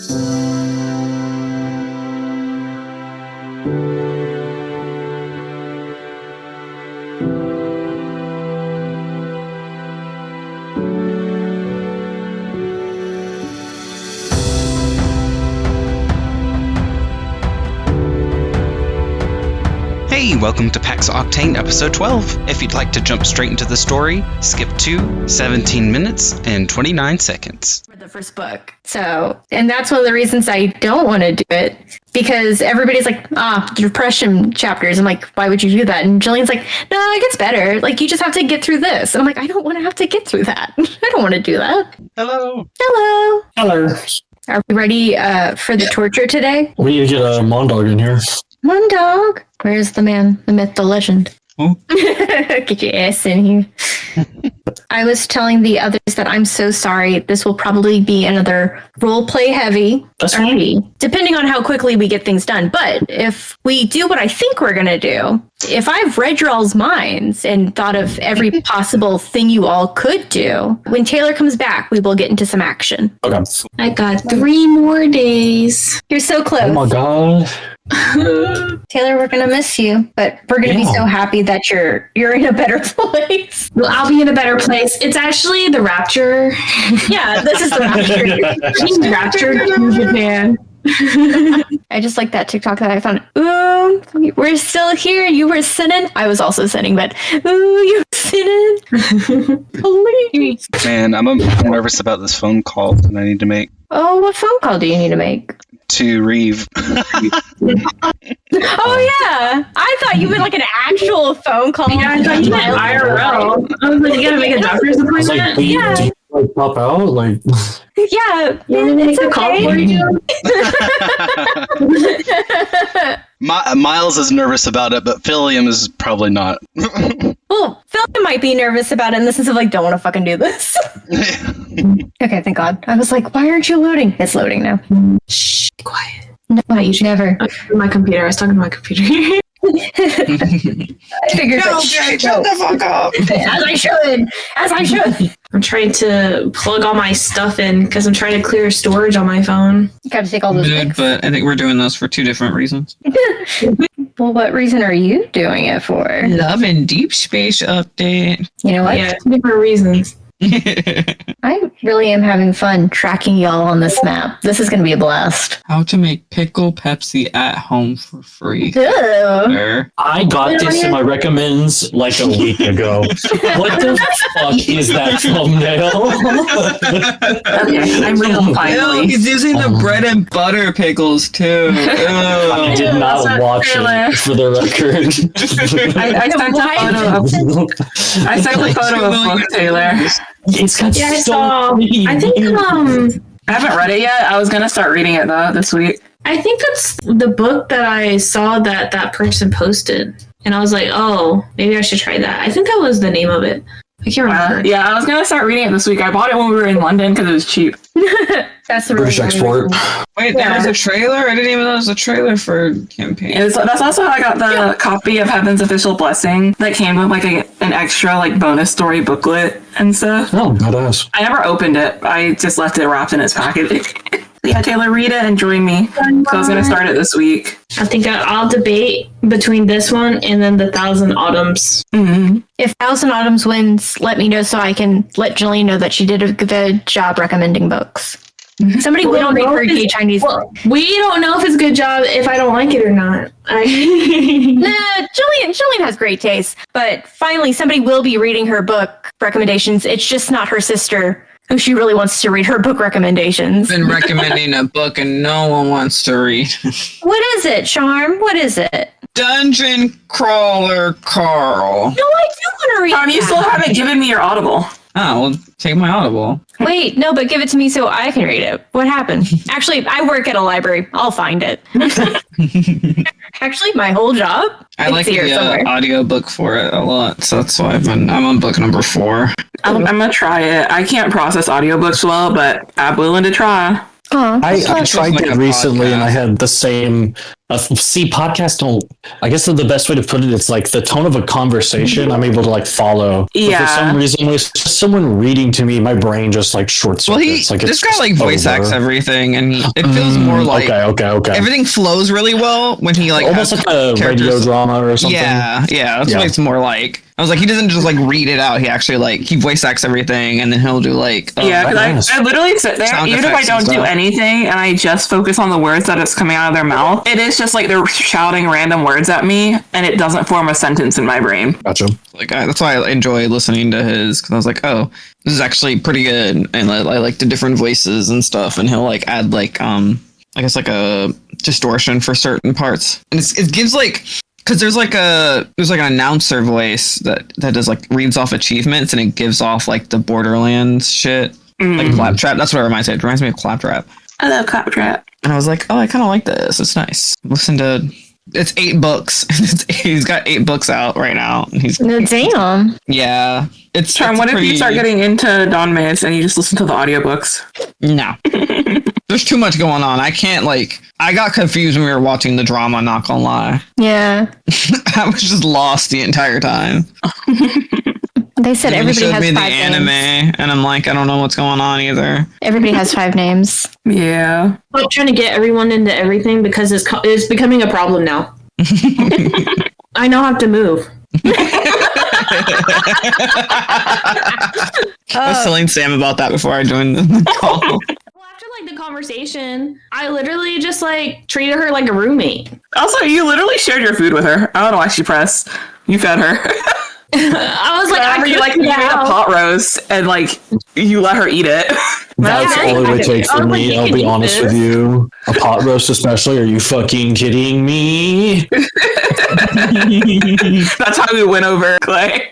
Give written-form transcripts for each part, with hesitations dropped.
Hey, welcome to PAX Octane episode 12. If you'd like to jump straight into the story, skip to 17 minutes and 29 seconds. For the first book. So, and that's one of the reasons I don't want to do it, because everybody's like, depression chapters. I'm like, why would you do that? And Jillian's like, no, it gets better. Like, you just have to get through this. And I'm like, I don't want to have to get through that. I don't want to do that. Hello. Hello. Hello. Are we ready for the torture today? We need to get a Mondog in here. Mondog. Where's the man, the myth, the legend? Oh. Get your ass in here. I was telling the others that I'm so sorry. This will probably be another role play heavy That's RP, depending on how quickly we get things done. But if we do what I think we're going to do, if I've read your all's minds and thought of every possible thing you all could do, when Taylor comes back, we will get into some action. Okay. I got 3 more days. You're so close. Oh my god. Taylor, we're going to miss you, but we're going to be so happy that you're in a better place. Well, I'll be in a better place. It's actually the Rapture. Yeah, this is the Rapture. Rapture to Japan. I just like that TikTok that I found. We're still here. You were sinning. I was also sinning, but you were sinning. Please. Man, I'm nervous about this phone call that I need to make Oh, what phone call do you need to make? to Reeve. Oh, yeah. I thought you meant like an actual phone call. Yeah, I thought you meant IRL. I was like, you gotta make a doctor's I was like, appointment? do you like pop out? Like, Yeah, You want me to make a call for you? Miles is nervous about it, but Philium is probably not. Well, Phil might be nervous about it in the sense of like, don't want to fucking do this. Okay, thank God. I was like, why aren't you loading? It's loading now. Shh, be quiet. No, never. My computer. I was talking to my computer. I figured that. Shut the fuck up. As I should. I'm trying to plug all my stuff in because I'm trying to clear storage on my phone. You gotta take all those Good, pics. but I think we're doing those for 2 different reasons. Well, what reason are you doing it for? Love and Deep Space update. You know what? Yeah, 2 different reasons. I really am having fun tracking y'all on this map. This is gonna be a blast. How to make pickle Pepsi at home for free. Ew. Sir. I got this in my recommends like a week ago. What the fuck is that thumbnail? Okay, I'm real Ew, finally. he's using the bread and butter pickles too. I did Ew, not that's watch Taylor. it for the record. I sent a photo of book, Taylor. It's got Yeah, I so saw. many I think views. I haven't read it yet. I was gonna start reading it though this week. I think that's the book that I saw that person posted, and I was like, oh, maybe I should try that. I think that was the name of it. I can't remember. Yeah, I was gonna start reading it this week. I bought it when we were in London because it was cheap. That's the British export. Wait, there was a trailer? I didn't even know there was a trailer for campaign. That's also how I got the copy of Heaven's Official Blessing that came with like an extra like bonus story booklet and stuff. Oh, badass. I never opened it. I just left it wrapped in its package. Yeah, Taylor, read it and join me. So I was gonna start it this week. I think I'll debate between this one and then the Thousand Autumns. Mm-hmm. If Thousand Autumns wins, let me know so I can let Jillian know that she did a good job recommending books. Somebody We will don't read know her if gay it's- Chinese. Well, we don't know if it's a good job if I don't like it or not. Nah, Jillian has great taste, but finally somebody will be reading her book recommendations. It's just not her sister who she really wants to read her book recommendations. Been recommending a book and no one wants to read. What is it, Charm? What is it? Dungeon Crawler Carl. No, I do want to read Tom, you that. still haven't given me your Audible. Oh, well, take my Audible. Wait, no, but give it to me so I can read it. What happened? Actually, I work at a library. I'll find it. Actually, my whole job. I like here the somewhere. audiobook for it a lot, so that's why I'm on book number 4. I'm gonna try it. I can't process audiobooks well, but I'm willing to try. Aw, I It's tried like it a recently and podcast. I had the same See, podcasts don't. I guess the best way to put it, it's like the tone of a conversation. I'm able to like follow. Yeah. But for some reason, when it's just someone reading to me, my brain just like short Well, circuits. Like this guy like voice acts everything, and it feels Mm, more like okay. everything flows really well when he like Almost has like a radio characters. drama or something. Yeah, that's what it's more like. I was like, he doesn't just like read it out. He actually like he voice acts everything, and then he'll do like because I literally sit there, sound even if I effects and don't do stuff. anything, and I just focus on the words that is coming out of their mouth. It is just like they're shouting random words at me, and it doesn't form a sentence in my brain. Gotcha. like that's why I enjoy listening to his, because I was like, oh, this is actually pretty good, and I like the different voices and stuff, and he'll like add like I guess like a distortion for certain parts, and it gives like. Because there's like an announcer voice that does like reads off achievements, and it gives off like the Borderlands shit, like Claptrap. That's what it reminds me. It reminds me of Claptrap. I love Claptrap. And I was like, oh, I kind of like this. It's nice. Listen to it's 8 books. He's got 8 books out right now. And he's No, damn. yeah. It's Charm, what if you start getting into Don Mays and you just listen to the audiobooks? No. There's too much going on. I can't like. I got confused when we were watching the drama. Not gonna lie. Yeah. I was just lost the entire time. They said And then he everybody showed has me the 5 anime, names. and I'm like, I don't know what's going on either. Everybody has 5 names. Yeah. I'm trying to get everyone into everything because it's becoming a problem now. I now have to move. I was telling Sam about that before I joined the call. Well, after like the conversation, I literally just like treated her like a roommate. Also, you literally shared your food with her. I don't know why she pressed. You fed her. I was like, Whenever you like you made a pot roast and like you let her eat it. That's Okay. all it would take for I was like, me. you I'll can be eat honest this. with you. A pot roast, especially. Are you fucking kidding me? That's how we went over Clay.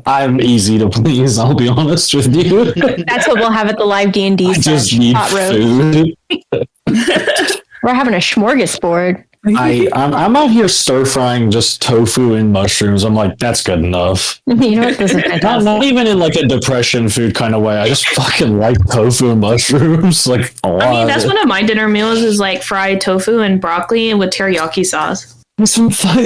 I'm easy to please. I'll be honest with you. That's what we'll have at the live D&D I just need hot roast. food. We're having a smorgasbord. I'm out here stir frying just tofu and mushrooms. I'm like, that's good enough. You know what? This is fantastic. Not even in like a depression food kind of way. I just fucking like tofu and mushrooms like a lot. I mean, that's one of my dinner meals is like fried tofu and broccoli with teriyaki sauce. Some fun.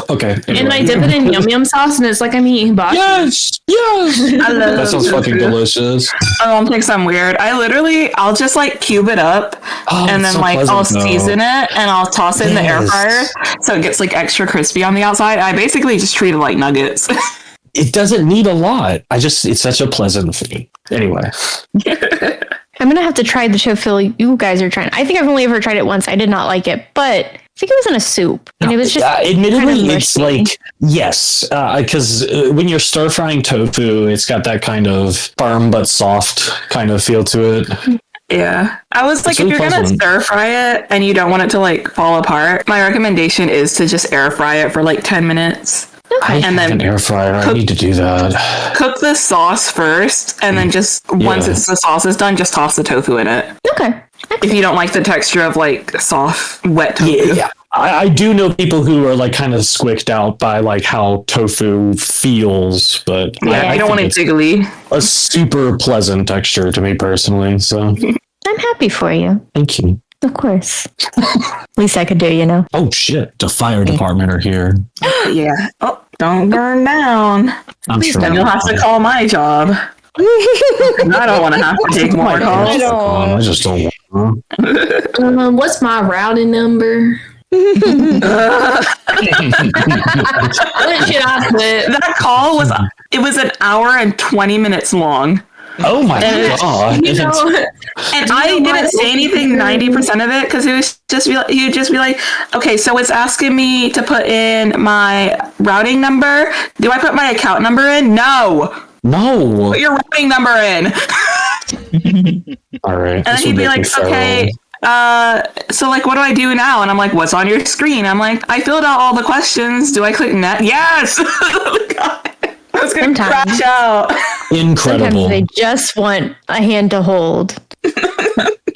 Okay. And anyway. I dip it in yum yum sauce, and it's like I'm eating hibachi. Yes. I love That sounds fucking tofu. delicious. Oh, I'm thinking something weird. I'll just like cube it up Oh, and it's then so like pleasant, I'll though. season it and I'll toss it in the air Yes. fryer so it gets like extra crispy on the outside. I basically just treat it like nuggets. It doesn't need a lot. It's such a pleasant food. Anyway. I'm going to have to try the tofu you guys are trying. I think I've only ever tried it once. I did not like it, but I think it was in a soup. And it was just admittedly, kind of it's mushy. like, yes, because when you're stir frying tofu, it's got that kind of firm but soft kind of feel to it. Yeah. I was like, It's if really you're going to pleasant. stir fry it and you don't want it to like fall apart, my recommendation is to just air fry it for like 10 minutes. I And have then an air fryer. I need to do that. cook the sauce first and then just once Yeah. the sauce is done, just toss the tofu in it. Okay. If you don't like the texture of like soft, wet tofu. Yeah. I do know people who are like kind of squicked out by like how tofu feels, but Yeah, I don't want it think jiggly. it's a super pleasant texture to me personally. So I'm happy for you. thank you. Of course. Least I could do, you know. Oh shit! The fire department are here. Yeah. Oh, don't burn down. I'm sure. Then you'll have to call my job. I don't want to have to take more calls. I just don't want to. What's my routing number? What should I put? That call was an hour and 20 minutes long. Oh my god! You know, And I didn't say anything 90% of it because he would just be like, okay, so it's asking me to put in my routing number. Do I put my account number in? No. No. Put your routing number in. All right. And then he'd be like, okay, so like, what do I do now? And I'm like, what's on your screen? I'm like, I filled out all the questions. Do I click net? Yes. God. I was going to Sometimes. crash out. Incredible. Sometimes they just want a hand to hold.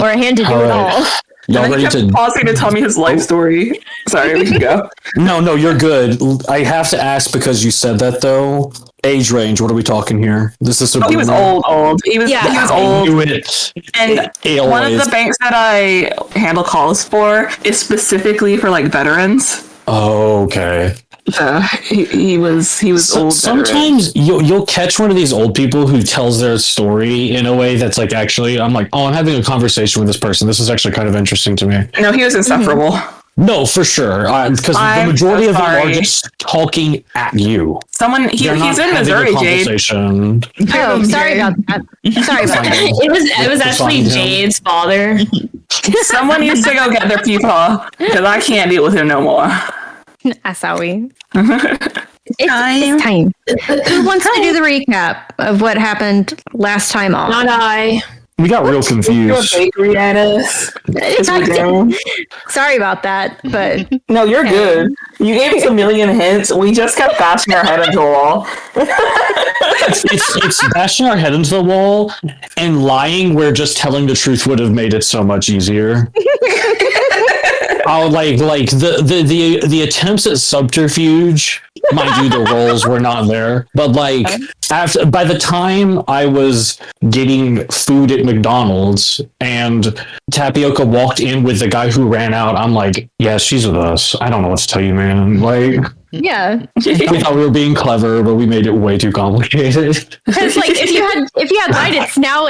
Or a hand to do All it right. all. Y'all And he ready kept to? pausing to tell me his life story. Sorry, we can go. No, you're good. I have to ask because you said that though. Age range, what are we talking here? This is he was old. He was old. I knew it. And one of the banks that I handle calls for is specifically for like veterans. Oh, okay. He was old. Sometimes you'll catch one of these old people who tells their story in a way that's like, actually, I'm like, oh, I'm having a conversation with this person. This is actually kind of interesting to me. No, he was insufferable. No, for sure. Because the majority of them are just talking at you. He's in Missouri, Jade. Oh, sorry about that. Sorry about that. It was actually Jade's father. Someone needs to go get their people because I can't deal with him no more. Asawi. It's time. Who wants to do the recap of what happened last time on? Not I. We got real confused. Bakery at us. Sorry about that, but no, you're good. You gave us a million hints. We just kept bashing our head into a wall. it's bashing our head into the wall and lying where just telling the truth would have made it so much easier. The attempts at subterfuge, mind you, the roles were not there. But by the time I was getting food at McDonald's and Tapioca walked in with the guy who ran out, I'm like, yeah, she's with us. I don't know what to tell you, man. Yeah. We thought we were being clever, but we made it way too complicated. Because if you had lied, it's now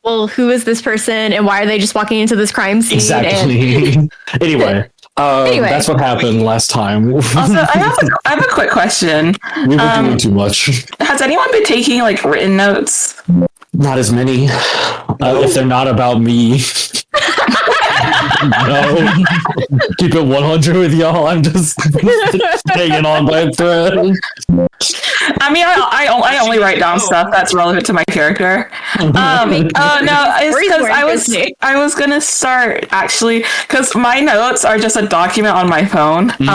well, who is this person and why are they just walking into this crime scene? Exactly. Anyway, that's what happened last time. Also, I have a quick question. We were doing too much. Has anyone been taking written notes? Not as many. If they're not about me. No. Keep it 100 with y'all. I'm just hanging on by a thread. I mean, I only write down stuff that's relevant to my character. No, it's because I was gonna start actually because my notes are just a document on my phone. And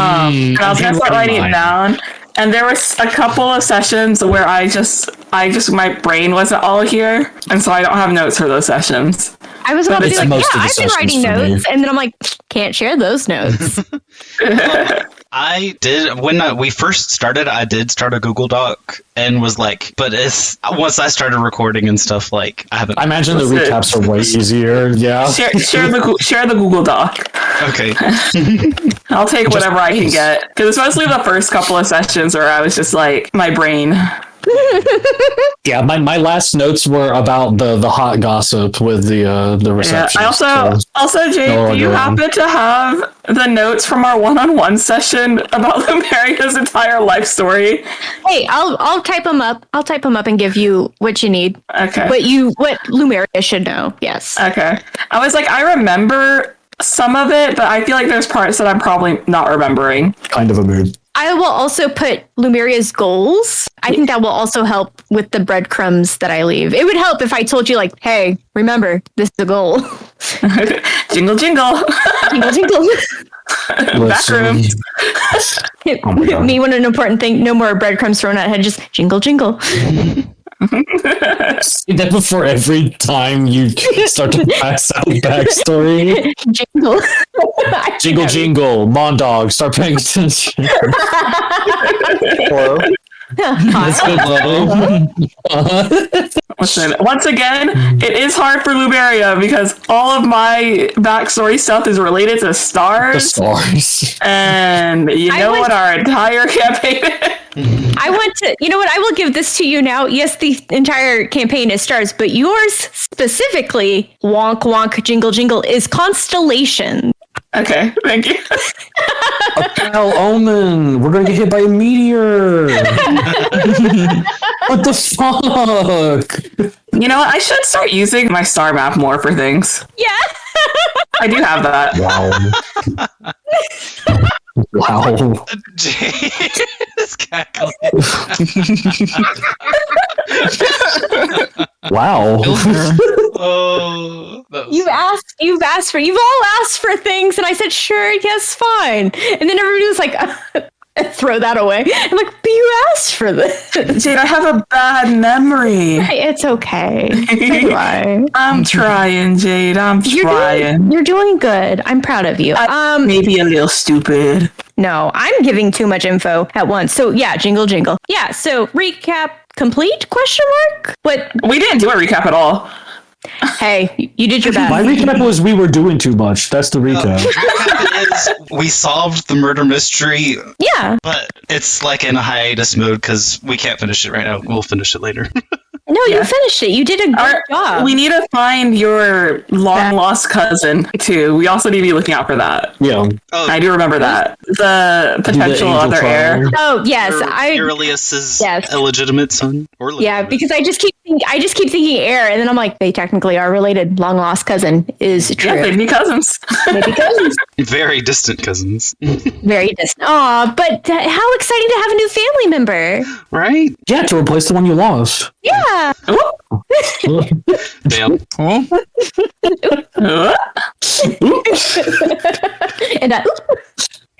I was gonna start writing it down. And there was a couple of sessions where I just my brain wasn't all here, and so I don't have notes for those sessions. I was about to be like, I've been writing notes, and then I'm like, can't share those notes. I did when we first started. I did start a Google Doc and was like, but once I started recording and stuff, I haven't. I imagine the recaps are way easier. Yeah, share the Google Doc. Okay, I'll take whatever I can get because especially the first couple of sessions where I was just like my brain. Yeah, my last notes were about the hot gossip with the reception. Yeah, also, Jay, do you happen to have the notes from our one-on-one session about Lumeria's entire life story? Hey, I'll type them up. I'll type them up and give you what you need. Okay. What Lumeria should know. Yes. Okay. I was like, I remember some of it, but I feel like there's parts that I'm probably not remembering. Kind of a mood. I will also put Lumeria's goals. I think that will also help with the breadcrumbs that I leave. It would help if I told you, hey, remember, this is a goal. Jingle, jingle. Jingle, jingle. Backroom. Me want an important thing. No more breadcrumbs thrown at head. Just jingle, jingle. See that before every time you start to pass out backstory. Jingle. Jingle, jingle. Mondog, start paying attention. Hello. That's good, Listen, once again, it is hard for Lumeria because all of my backstory stuff is related to stars. The stars. And what our entire campaign is. I want to, I will give this to you now. Yes, the entire campaign is stars, but yours specifically, wonk, wonk, jingle, jingle, is constellation. Okay, thank you. A pale omen. We're going to get hit by a meteor. What the fuck? You know what? I should start using my star map more for things. Yeah. I do have that. Wow. Just cackling. Wow. Oh, you've all asked for things, and I said, sure, yes, fine. And then everybody was like, throw that away. I'm like, but you asked for this. Jade, I have a bad memory. It's okay. Anyway. I'm trying, Jade. I'm trying. You're doing good. I'm proud of you. Maybe a little stupid. No, I'm giving too much info at once. So yeah, jingle. Yeah, so recap complete, question mark? What? We didn't do a recap at all. Hey, you did your best. My recap was we were doing too much. That's the recap. Recap is we solved the murder mystery, Yeah. but it's like in a hiatus mode because we can't finish it right now. We'll finish it later. No, you finished it. You did a good job. We need to find your long lost cousin too. We also need to be looking out for that. Yeah. Oh, I do remember that. The potential angel other heir. trial. Oh yes, Aurelius's illegitimate son. Or yeah, because I just keep thinking heir, and then I'm like, they technically are related. Long lost cousin is true. Yeah, they'd be cousins. Maybe cousins. very distant cousins. Very distant. Aw, but how exciting to have a new family member. Right? Yeah, to replace the one you lost. Yeah. Damn.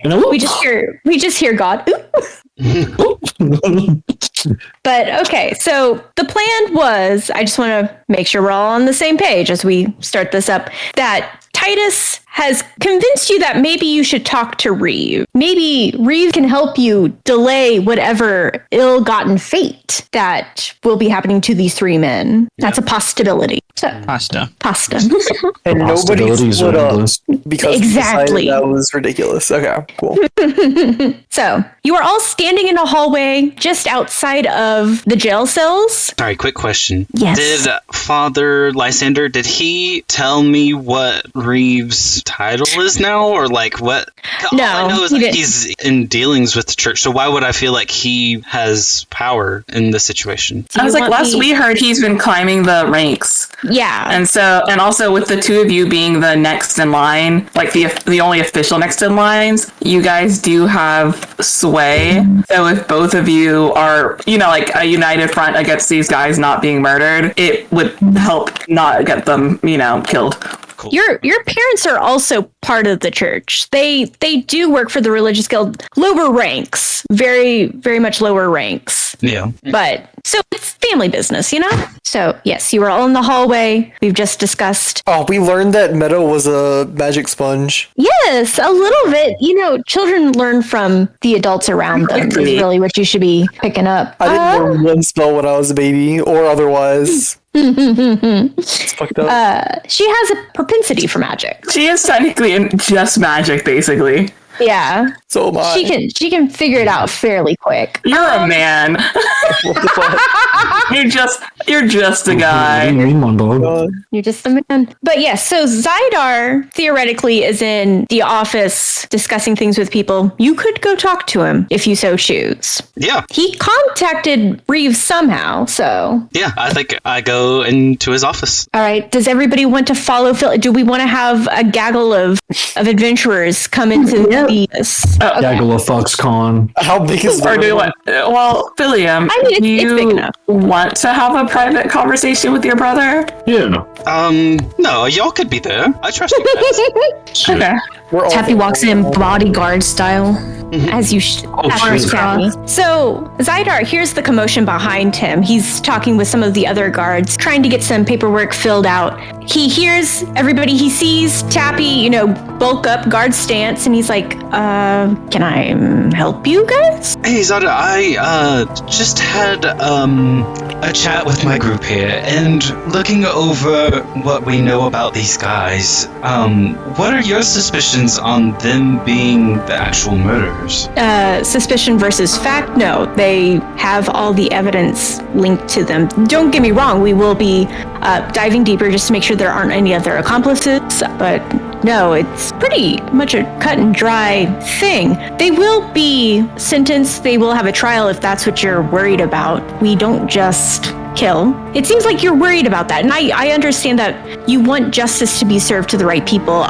And we just hear God. But okay, so the plan was, I just want to make sure we're all on the same page as we start this up, that Titus has convinced you that maybe you should talk to Reeve. Maybe Reeve can help you delay whatever ill-gotten fate that will be happening to these three men. That's a possibility. So, Pasta. And nobody split up because exactly that was ridiculous. Okay, cool. So you are all standing in a hallway just outside of the jail cells. Sorry, quick question. Yes. Did Father Lysander, did he tell me what Reeve's title is now? Or like what? No, all I know is that he's in dealings with the church. So why would I feel like he has power in this situation? I was like, last we heard, he's been climbing the ranks. Yeah. And also with the two of you being the next in line, like the only official next in lines, you guys do have sway. So if both of you are, like a united front against these guys not being murdered, it would help not get them, killed. Cool. Your parents are also part of the church. They do work for the religious guild, lower ranks, very very much lower ranks. Yeah. But so it's family business, So yes, you were all in the hallway. We've just discussed. Oh, we learned that Meadow was a magic sponge. Yes, a little bit. Children learn from the adults around them. Is really what you should be picking up. I didn't learn one spell when I was a baby, or otherwise. It's fucked up. She has a propensity for magic. She is technically in just magic, basically. Yeah. So am I. She can figure it out fairly quick. You're a man. What the fuck? You're just a guy. You're just a man. But yes, so Zydar theoretically is in the office discussing things with people. You could go talk to him if you so choose. Yeah. He contacted Reeves somehow, so. Yeah, I think I go into his office. All right. Does everybody want to follow Phil? Do we want to have a gaggle of adventurers come into this? Gaggle of Foxconn. How big is Or do you want? Well, William, I mean, it's big enough. Want to have a private conversation with your brother? Yeah. No, y'all could be there. I trust you guys. Okay. We're all Tappy walks in bodyguard style. As you shit. So Zydar hears the commotion behind him. He's talking with some of the other guards, trying to get some paperwork filled out. He hears everybody he sees. Tappy, bulk up, guard stance, and he's like, can I help you guys? Hey, Zada, I just had a chat with my group here, and looking over what we know about these guys, what are your suspicions on them being the actual murderers? Suspicion versus fact? No, they have all the evidence linked to them. Don't get me wrong, we will be diving deeper just to make sure there aren't any other accomplices, but no, it's pretty much a cut and dry thing. They will be sentenced, they will have a trial if that's what you're worried about. We don't just kill. It seems like you're worried about that, and I understand that you want justice to be served to the right people.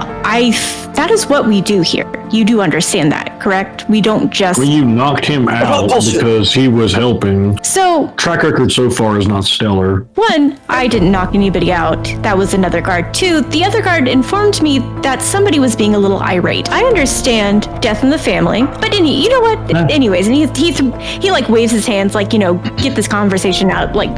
That is what we do here. You do understand that, correct? We don't just... Well, you knocked him out because he was helping. So... Track record so far is not stellar. One, I didn't knock anybody out. That was another guard. Two, the other guard informed me that somebody was being a little irate. I understand death in the family, but you know what? Anyways, and he like waves his hands like, get this conversation out, like,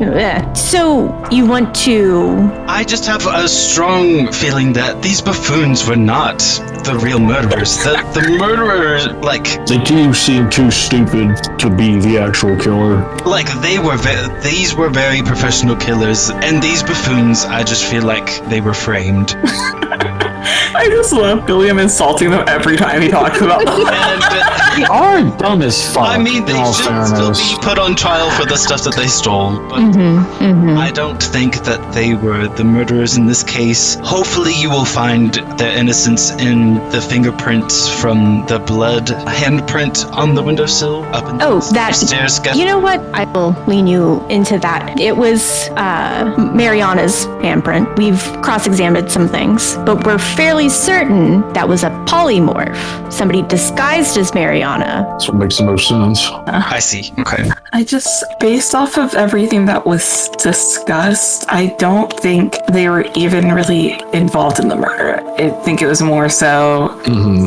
So you want to? I just have a strong feeling that these buffoons were not the real murderers. The murderers, like... They do seem too stupid to be the actual killer. Like, these were very professional killers, and these buffoons, I just feel like they were framed. I just love William insulting them every time he talks about them. They are dumb as fuck. I mean, they should still be put on trial for the stuff that they stole, but I don't think that they were the murderers in this case. Hopefully you will find their innocence in the fingerprints from the blood handprint on the windowsill up in the stairs. You know what? I will lean you into that. It was Mariana's handprint. We've cross-examined some things, but we're fairly certain that was a polymorph. Somebody disguised as Mariana. That's what makes the most sense. I see. Okay. I just, based off of everything that was discussed, I don't think they were even really involved in the murder. I think it was more so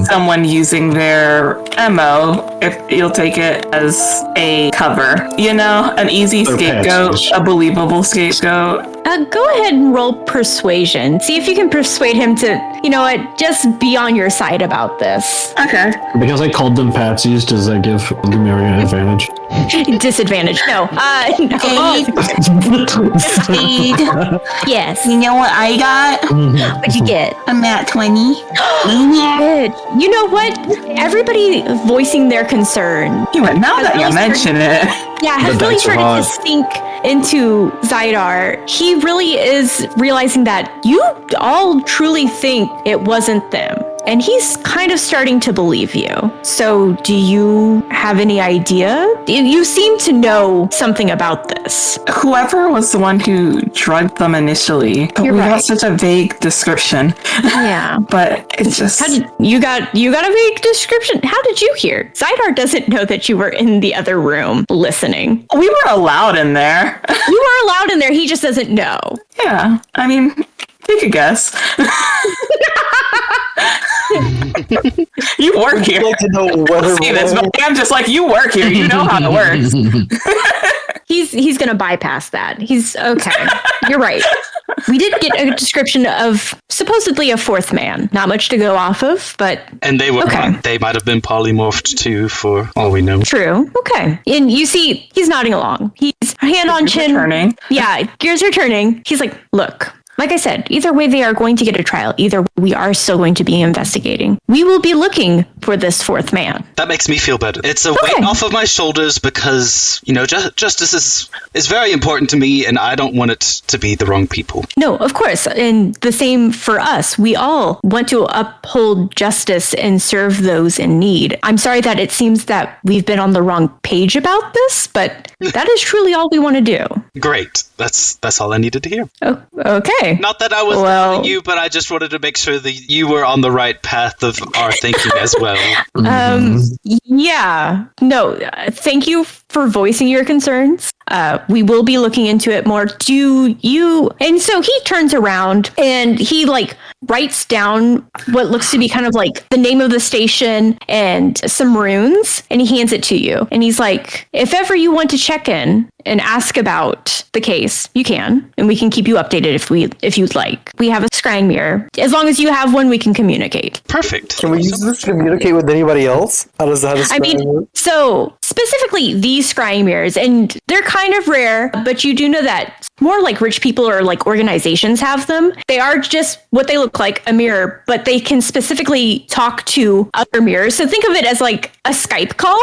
someone using their MO, if you'll take it as a cover. You know, an easy scapegoat, a believable scapegoat. Go ahead and roll persuasion. See if you can persuade him to, you know what, just be on your side about this. Okay. Because I called them patsies, does that give Mary an advantage? Disadvantage. No. Yes. You know what I got? What'd you get? I'm at 20. Good. You know what? Everybody voicing their concern. Now that you mention it. Yeah, has really started to sink into Zydar. He really is realizing that you all truly think it wasn't them. And he's kind of starting to believe you. So do you have any idea? You seem to know something about this. Whoever was the one who drugged them initially, but we got such a vague description. Yeah. But it's just... You got a vague description? How did you hear? Zydar doesn't know that you were in the other room listening. We were allowed in there. You were allowed in there, he just doesn't know. Yeah, I mean, take a guess. You work here. I'd like to know whether See this, but I'm just like, you work here. You know how it works. He's gonna bypass that. He's okay. You're right. We did get a description of supposedly a fourth man. Not much to go off of, but and they were they might have been polymorphed too, for all we know. True. Okay. And you see, he's nodding along. He's hand on chin. Turning. Yeah, gears are turning. He's like, look. Like I said, either way they are going to get a trial. Either we are still going to be investigating. We will be looking for this fourth man. That makes me feel better. It's a weight off of my shoulders because, you know, justice is very important to me and I don't want it to be the wrong people. No, of course. And the same for us. We all want to uphold justice and serve those in need. I'm sorry that it seems that we've been on the wrong page about this, but that is truly all we want to do. Great. That's all I needed to hear. Oh, okay. Not that I was telling you, but I just wanted to make sure that you were on the right path of our thinking as well. Yeah. No, thank you for voicing your concerns. We will be looking into it more. Do you... And so he turns around and he writes down what looks to be kind of like the name of the station and some runes, and he hands it to you. And he's like, if ever you want to check in and ask about the case, you can, and we can keep you updated if you'd like. We have a scrying mirror. As long as you have one, we can communicate. Perfect. Can we use this to communicate with anybody else? How does work? So specifically these scrying mirrors, and they're kind of rare, but you do know that more like rich people or like organizations have them. They are just what they look like, a mirror, but they can specifically talk to other mirrors. So think of it as like a Skype call.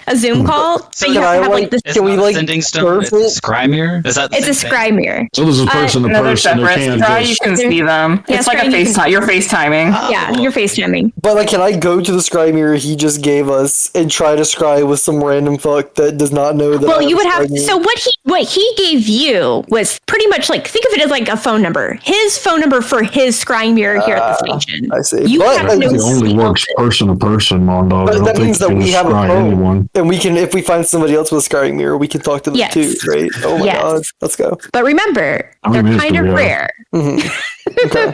A Zoom call. So you have to have this. Can we sending stone? It's a scry mirror. Is that? It's a scry mirror. So this is person to person. You can see them. Yeah, it's like a FaceTime. You're FaceTiming. Yeah, you're FaceTiming. But can I go to the scry mirror he just gave us and try to scry with some random fuck that does not know that? Well, you would have. So what he gave you was pretty much like, think of it as like a phone number. His phone number for his scrying mirror here at the station. I see. You I think it only works person to person, Mondo. But that means that we have a phone, anyone. And we can, if we find somebody else with a scrying mirror, we can talk to them too, right? Oh my god, let's go. But remember, they're kind of rare. Okay.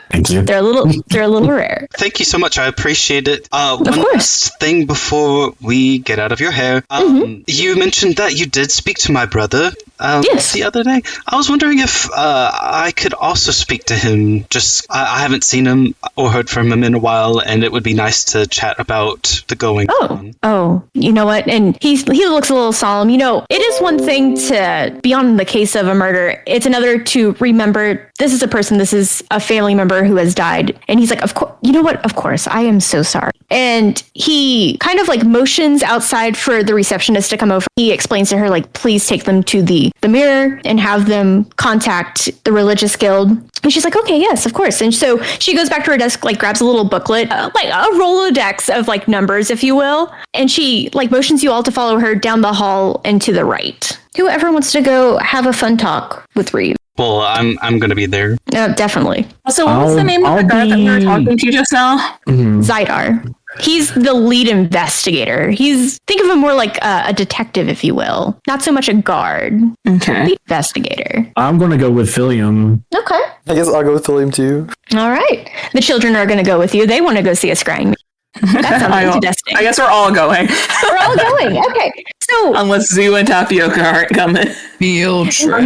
Thank you. They're a little rare. Thank you so much. I appreciate it. One last thing before we get out of your hair. You mentioned that you did speak to my brother. Yes. the other day. I was wondering if I could also speak to him. Just I haven't seen him or heard from him in a while, and it would be nice to chat about the going on. Oh, you know what? And he looks a little solemn. You know, it is one thing to be on the case of a murder. It's another to remember this is a person, this is a family member who has died. And he's like, of course, you know what? Of course, I am so sorry. And he kind of like motions outside for the receptionist to come over. He explains to her, like, please take them to the mirror and have them contact the religious guild. And she's like, okay, yes, of course. And so she goes back to her desk, like grabs a little booklet, like a Rolodex of like numbers, if you will. And she like motions you all to follow her down the hall and to the right. Whoever wants to go have a fun talk with Reeve. Well, I'm going to be there. Definitely. Also, what was the name of the guy that we were talking to just now? Zidar. He's the lead investigator. Think of him more like a detective, if you will. Not so much a guard. Okay. Lead investigator. I'm going to go with Philium. Okay. I guess I'll go with William too. All right. The children are going to go with you. They want to go see a scrying. That sounds interesting. I guess we're all going. We're all going. Okay. So Unless Zoo and Tapioca aren't coming. Field trip.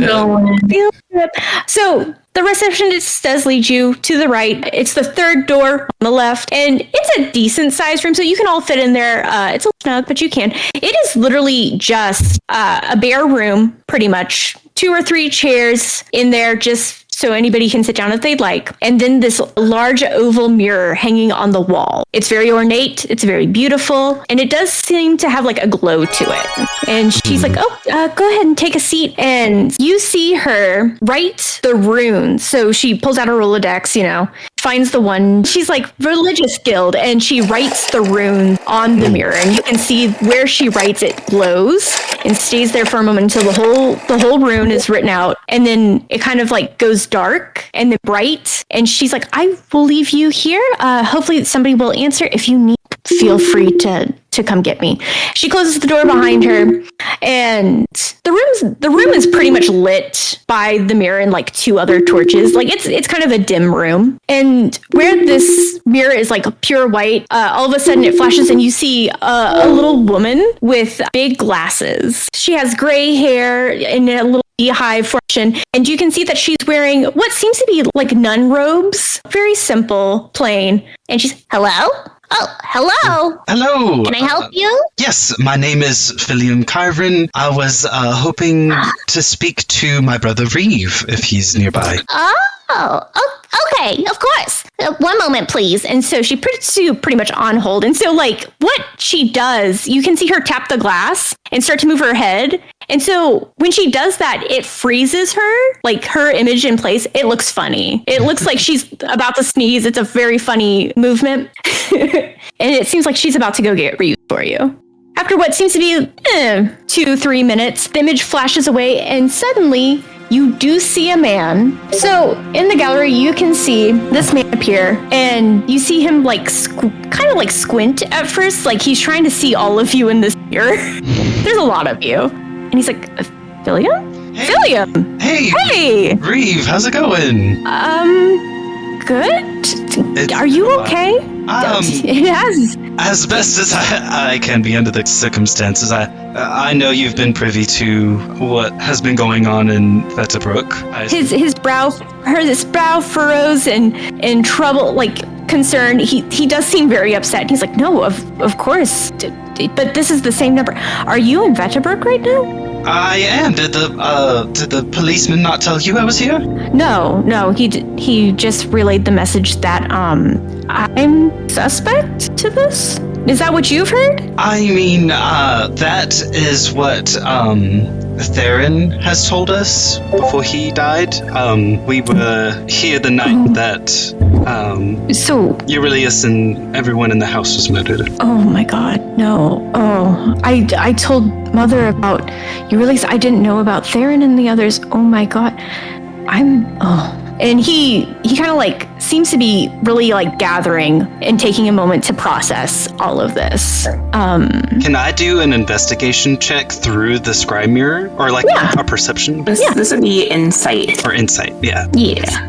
field trip. So the receptionist does lead you to the right. It's the third door on the left, and it's a decent sized room, so you can all fit in there. It's a little snug, but you can. It is literally just a bare room, pretty much. 2 or 3 chairs in there, just so anybody can sit down if they'd like. And then this large oval mirror hanging on the wall. It's very ornate. It's very beautiful. And it does seem to have like a glow to it. And she's like, go ahead and take a seat. And you see her write the runes. So she pulls out her Rolodex, finds the one. She's like, religious guild. And she writes the rune on the mirror. And you can see where she writes it glows and stays there for a moment until the whole rune is written out. And then it kind of like goes dark and then bright. And she's like, I will leave you here. Hopefully somebody will answer. If you need, feel free to come get me. She closes the door behind her, and the room is pretty much lit by the mirror and like 2 other torches. Like it's kind of a dim room. And where this mirror is like pure white, all of a sudden it flashes and you see a little woman with big glasses. She has gray hair and a little beehive fortune, and you can see that she's wearing what seems to be like nun robes. Very simple, plain. And she's, hello? Oh, hello. Hello. Can I help you? Yes, my name is Philium Kyron. I was hoping to speak to my brother Reeve, if he's nearby. Okay, of course. One moment, please. And so she puts you pretty much on hold. And so, like, what she does, you can see her tap the glass and start to move her head. And so when she does that, it freezes her, like her image in place. It looks funny. It looks like she's about to sneeze. It's a very funny movement. And it seems like she's about to go get reused for you. After what seems to be 2-3 minutes, the image flashes away and suddenly you do see a man. So in the gallery, you can see this man appear, and you see him like kind of like squint at first, like he's trying to see all of you in this mirror. There's a lot of you. And he's like, Philium? Hey. Philium! Hey! Reeve, how's it going? Good? Are you okay? It has. As best as I can be under the circumstances. I know you've been privy to what has been going on in Vettabrooke. His brow furrows in trouble, like concern. He does seem very upset. He's like, no, of course. But this is the same number. Are you in Vettabrooke right now? I am. Did the policeman not tell you I was here? No. He just relayed the message that I'm suspect to this. Is that what you've heard? I mean, that is what Theron has told us before he died. We were here the night that So Aurelius and everyone in the house was murdered. Oh my God, no. Oh, I told Mother about Aurelius. I didn't know about Theron and the others. Oh my God. And he kind of like seems to be really like gathering and taking a moment to process all of this. Can I do an investigation check through the scry mirror, or like a perception? This would be insight. Or insight, yeah. Yeah.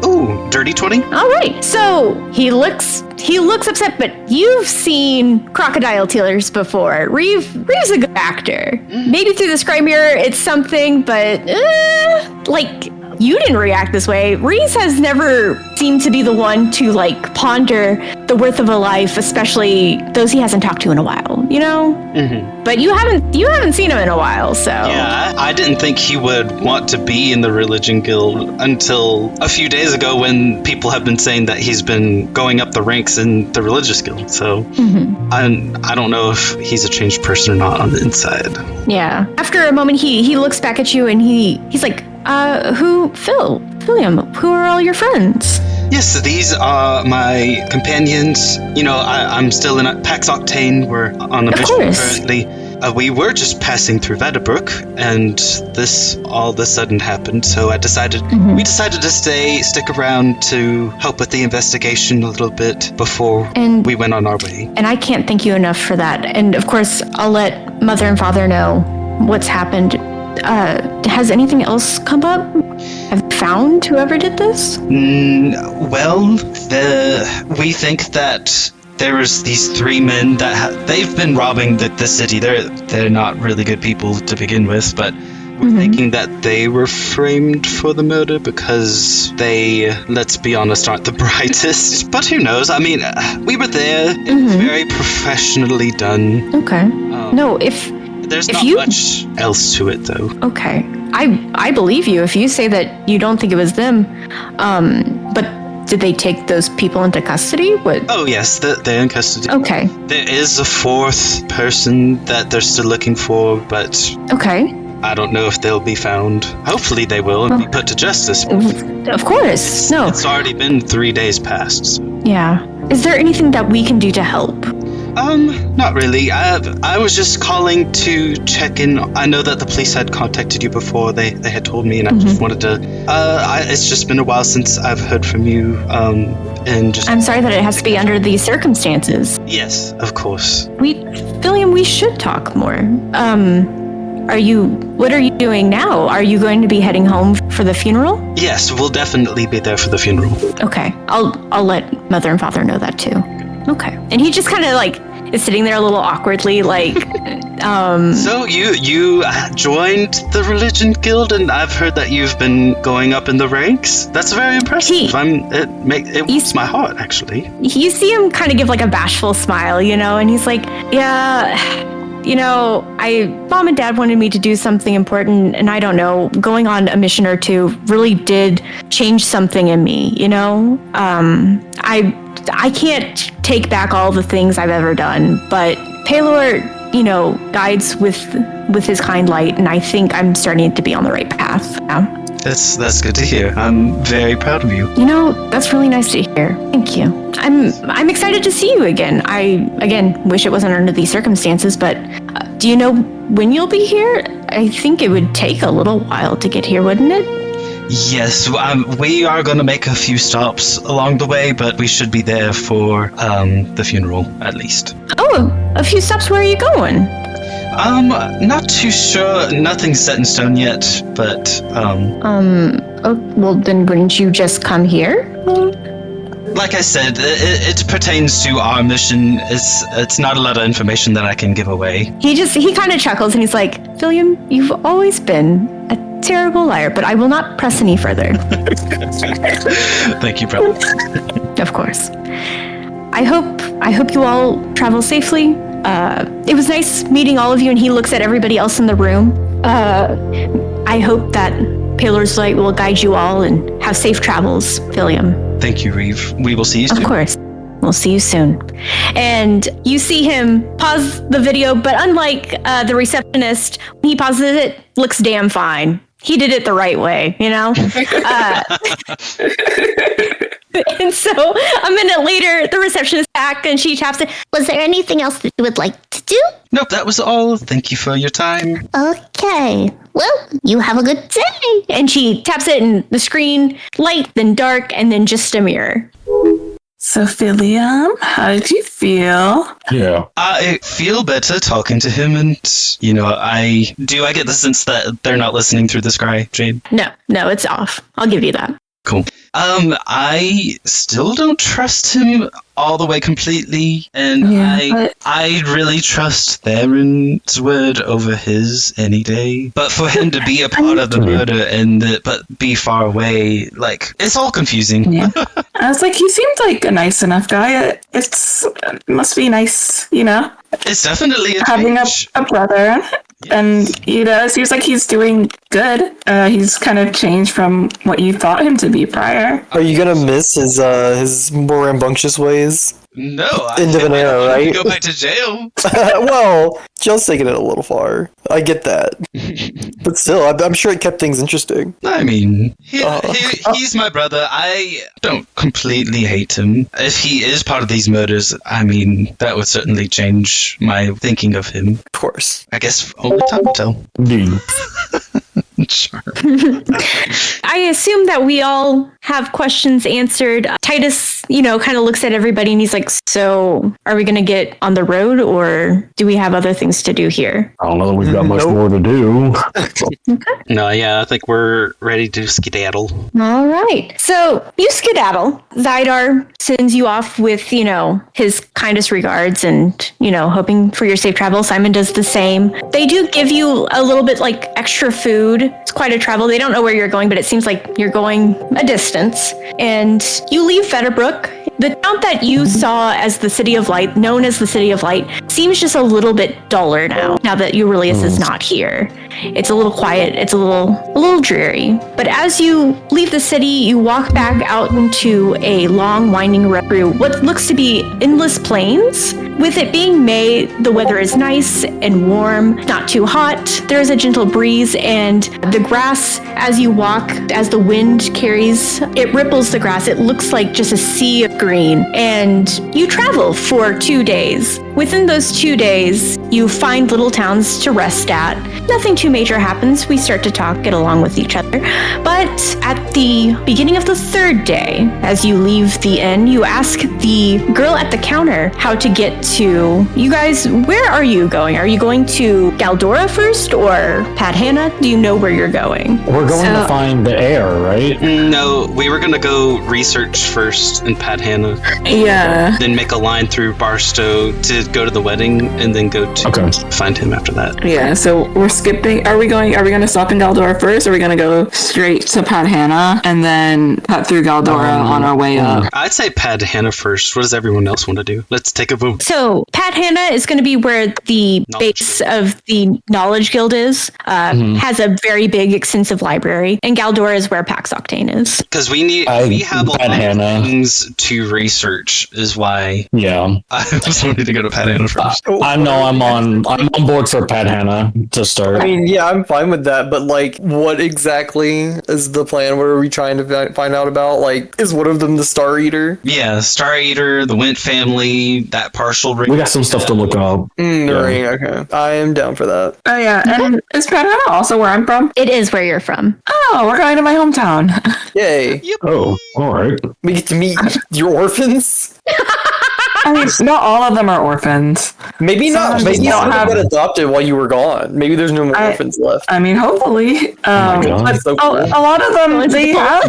Ooh, dirty 20? All right. So he looks upset, but you've seen crocodile tears before. Reeve's a good actor. Maybe through the scry mirror, it's something, but like you didn't react this way. Reese has never seemed to be the one to like ponder the worth of a life, especially those he hasn't talked to in a while, you know? Mm-hmm. But you haven't seen him in a while, so. Yeah, I didn't think he would want to be in the religion guild until a few days ago when people have been saying that he's been going up the ranks in the religious guild. So I don't know if he's a changed person or not on the inside. Yeah. After a moment, he looks back at you and he's like, Philium, who are all your friends? Yes, these are my companions. You know, I'm still in PAX Octane. We're on a mission currently. We were just passing through Vettabrooke, and this all of a sudden happened. So we decided to stick around to help with the investigation a little bit before we went on our way. And I can't thank you enough for that. And of course, I'll let Mother and Father know what's happened. Has anything else come up? Have you found whoever did this? Well, we think that there was these three men that they've been robbing the city. They're not really good people to begin with, but we're thinking that they were framed for the murder because they, let's be honest, aren't the brightest. But who knows? I mean, we were there. It was very professionally done. Okay. There's not much else to it, though. Okay. I believe you if you say that you don't think it was them. But did they take those people into custody? What? Oh, yes, they're in custody. Okay. There is a fourth person that they're still looking for, but... Okay. I don't know if they'll be found. Hopefully they will and be put to justice. Of course. No. It's already been 3 days past. So. Yeah. Is there anything that we can do to help? Not really. I was just calling to check in. I know that the police had contacted you before. They had told me, and I just wanted to. It's just been a while since I've heard from you. And just. I'm sorry that it has to be under these circumstances. Yes, of course. William, we should talk more. What are you doing now? Are you going to be heading home for the funeral? Yes, we'll definitely be there for the funeral. Okay. I'll let Mother and Father know that too. Okay. And he just kind of like is sitting there a little awkwardly, like, So you joined the religion guild, and I've heard that you've been going up in the ranks. That's very impressive. It warms my heart, actually. You see him kind of give like a bashful smile, you know, and he's like, yeah, you know, Mom and Dad wanted me to do something important, and I don't know, going on a mission or two really did change something in me, you know? I can't take back all the things I've ever done, but Pelor, you know, guides with his kind light, and I think I'm starting to be on the right path now. That's good to hear. I'm very proud of you. You know, that's really nice to hear. Thank you. I'm excited to see you again. I, again, wish it wasn't under these circumstances, but do you know when you'll be here? I think it would take a little while to get here, wouldn't it? Yes, we are going to make a few stops along the way, but we should be there for the funeral, at least. Oh, a few stops. Where are you going? Not too sure. Nothing's set in stone yet, but Oh, well, then wouldn't you just come here? Like I said, it pertains to our mission. It's not a lot of information that I can give away. He kind of chuckles and he's like, William, you've always been a terrible liar, but I will not press any further. Thank you, brother. Of course. I hope you all travel safely. It was nice meeting all of you, and he looks at everybody else in the room. I hope that Pelor's light will guide you all and have safe travels, William. Thank you, Reeve. We will see you soon. Of course. We'll see you soon. And you see him pause the video, but unlike the receptionist, when he pauses it, looks damn fine. He did it the right way, you know? And so a minute later, the receptionist back and she taps it. Was there anything else that you would like to do? Nope, that was all. Thank you for your time. Okay. Well, you have a good day. And she taps it in the screen, light, then dark, and then just a mirror. So, Philium, how did you feel? Yeah. I feel better talking to him, and, you know, I get the sense that they're not listening through the scry, Jade? No, it's off. I'll give you that. Cool. I still don't trust him all the way completely, and I really trust Theron's word over his any day. But for him to be a part of the murder but be far away, like, it's all confusing. Yeah. I was like, he seemed like a nice enough guy. It must be nice, you know? It's definitely a having change. a brother. And, you know, it seems like he's doing good. He's kind of changed from what you thought him to be prior. Are you gonna miss his more rambunctious ways? No, Into the narrow, right? Go back to jail. Well, Jill's taking it a little far. I get that, but still, I'm sure it kept things interesting. I mean, he's my brother. I don't completely hate him. If he is part of these murders, I mean, that would certainly change my thinking of him. Of course. I guess only time will tell. Indeed. Sure. I assume that we all have questions answered. Titus, kind of looks at everybody and he's like, so are we going to get on the road or do we have other things to do here? I don't know that we've got much more to do. Okay. No, yeah, I think we're ready to skedaddle. All right. So you skedaddle. Zydar sends you off with, his kindest regards and, hoping for your safe travel. Simon does the same. They do give you a little bit like extra food. It's quite a travel. They don't know where you're going, but it seems like you're going a distance. And you leave Vettabrooke. The town that you saw as the City of Light, known as the City of Light, seems just a little bit duller now that Aurelius is not here. It's a little quiet. It's a little dreary. But as you leave the city, you walk back out into a long, winding road through what looks to be endless plains. With it being May, the weather is nice and warm, not too hot. There is a gentle breeze, and the grass, as you walk, as the wind carries, it ripples the grass. It looks like just a sea of green. And you travel for 2 days. Within those 2 days, you find little towns to rest at. Nothing too major happens. We start to talk, get along with each other. But at the beginning of the 3rd day, as you leave the inn, you ask the girl at the counter how to get to... You guys, where are you going? Are you going to Galdora first or Padhana? Do you know where you're going? We're going to find the heir, right? No, we were going to go research first in Padhana. Yeah. Then make a line through Barstow to go to the wedding and then go to find him after that. Yeah, so we're skipping. Are we going to stop in Galdora first, or are we going to go straight to Padhana and then cut through Galdora on our way up? I'd say Padhana first. What does everyone else want to do? Let's take a vote. So Padhana is going to be where the base of the Knowledge Guild is. Has a very big, extensive library, and Galdora is where PAX Octane is. Because we have a lot of things to research. Is why. Yeah. I was wanting to go to Padhana first. I know I'm on board for Padhana to start. I mean, yeah, I'm fine with that, but like, what exactly is the plan? What are we trying to find out about? Like, is one of them the Star Eater? Yeah, Star Eater, the Wint family, that partial ring. We got some stuff to look up. Ring, okay. I am down for that. Oh, yeah. And is Padhana also where I'm from? It is where you're from. Oh, we're going to my hometown. Yay. Yep. Oh, all right. We get to meet your orphans? I mean, not all of them are orphans. Maybe not. Maybe don't some have got adopted while you were gone. Maybe there's no more orphans left. I mean, hopefully. But So cool. a lot of them, they have...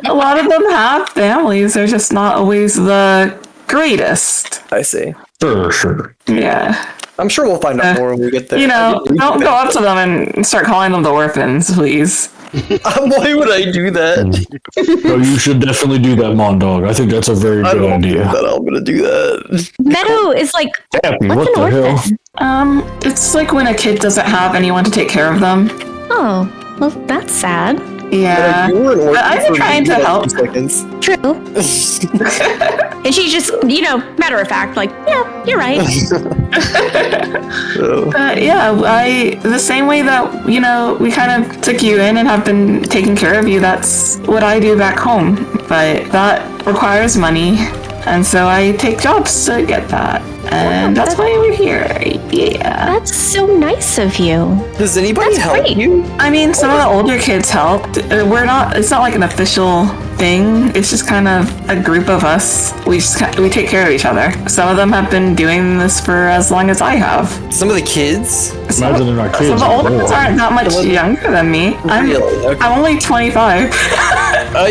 a lot of them have families. They're just not always the greatest. I see. Sure. Yeah. I'm sure we'll find out more when we get there. Don't go up to them and start calling them the orphans, please. Why would I do that? No, you should definitely do that, Mondog. I think that's a very good idea. That I'm gonna do that. Meadow is like, Happy, what's what an the orphan? hell? It's like when a kid doesn't have anyone to take care of them. Oh, well, that's sad. Yeah. You were an orphan I've been for trying to like help. 2 seconds. True. And she just, matter of fact, like, yeah, you're right. The same way that, we kind of took you in and have been taking care of you, that's what I do back home. But that requires money, and so I take jobs to get that. And that's why we're here. Yeah. That's so nice of you. Does anybody That's help great. you? I mean, some of the older kids helped. It's not like an official thing. It's just kind of a group of us. We take care of each other. Some of them have been doing this for as long as I have. Some of the kids? Imagine they're not kids. Some of the older ones aren't that much younger than me. Really? Okay. I'm only 25.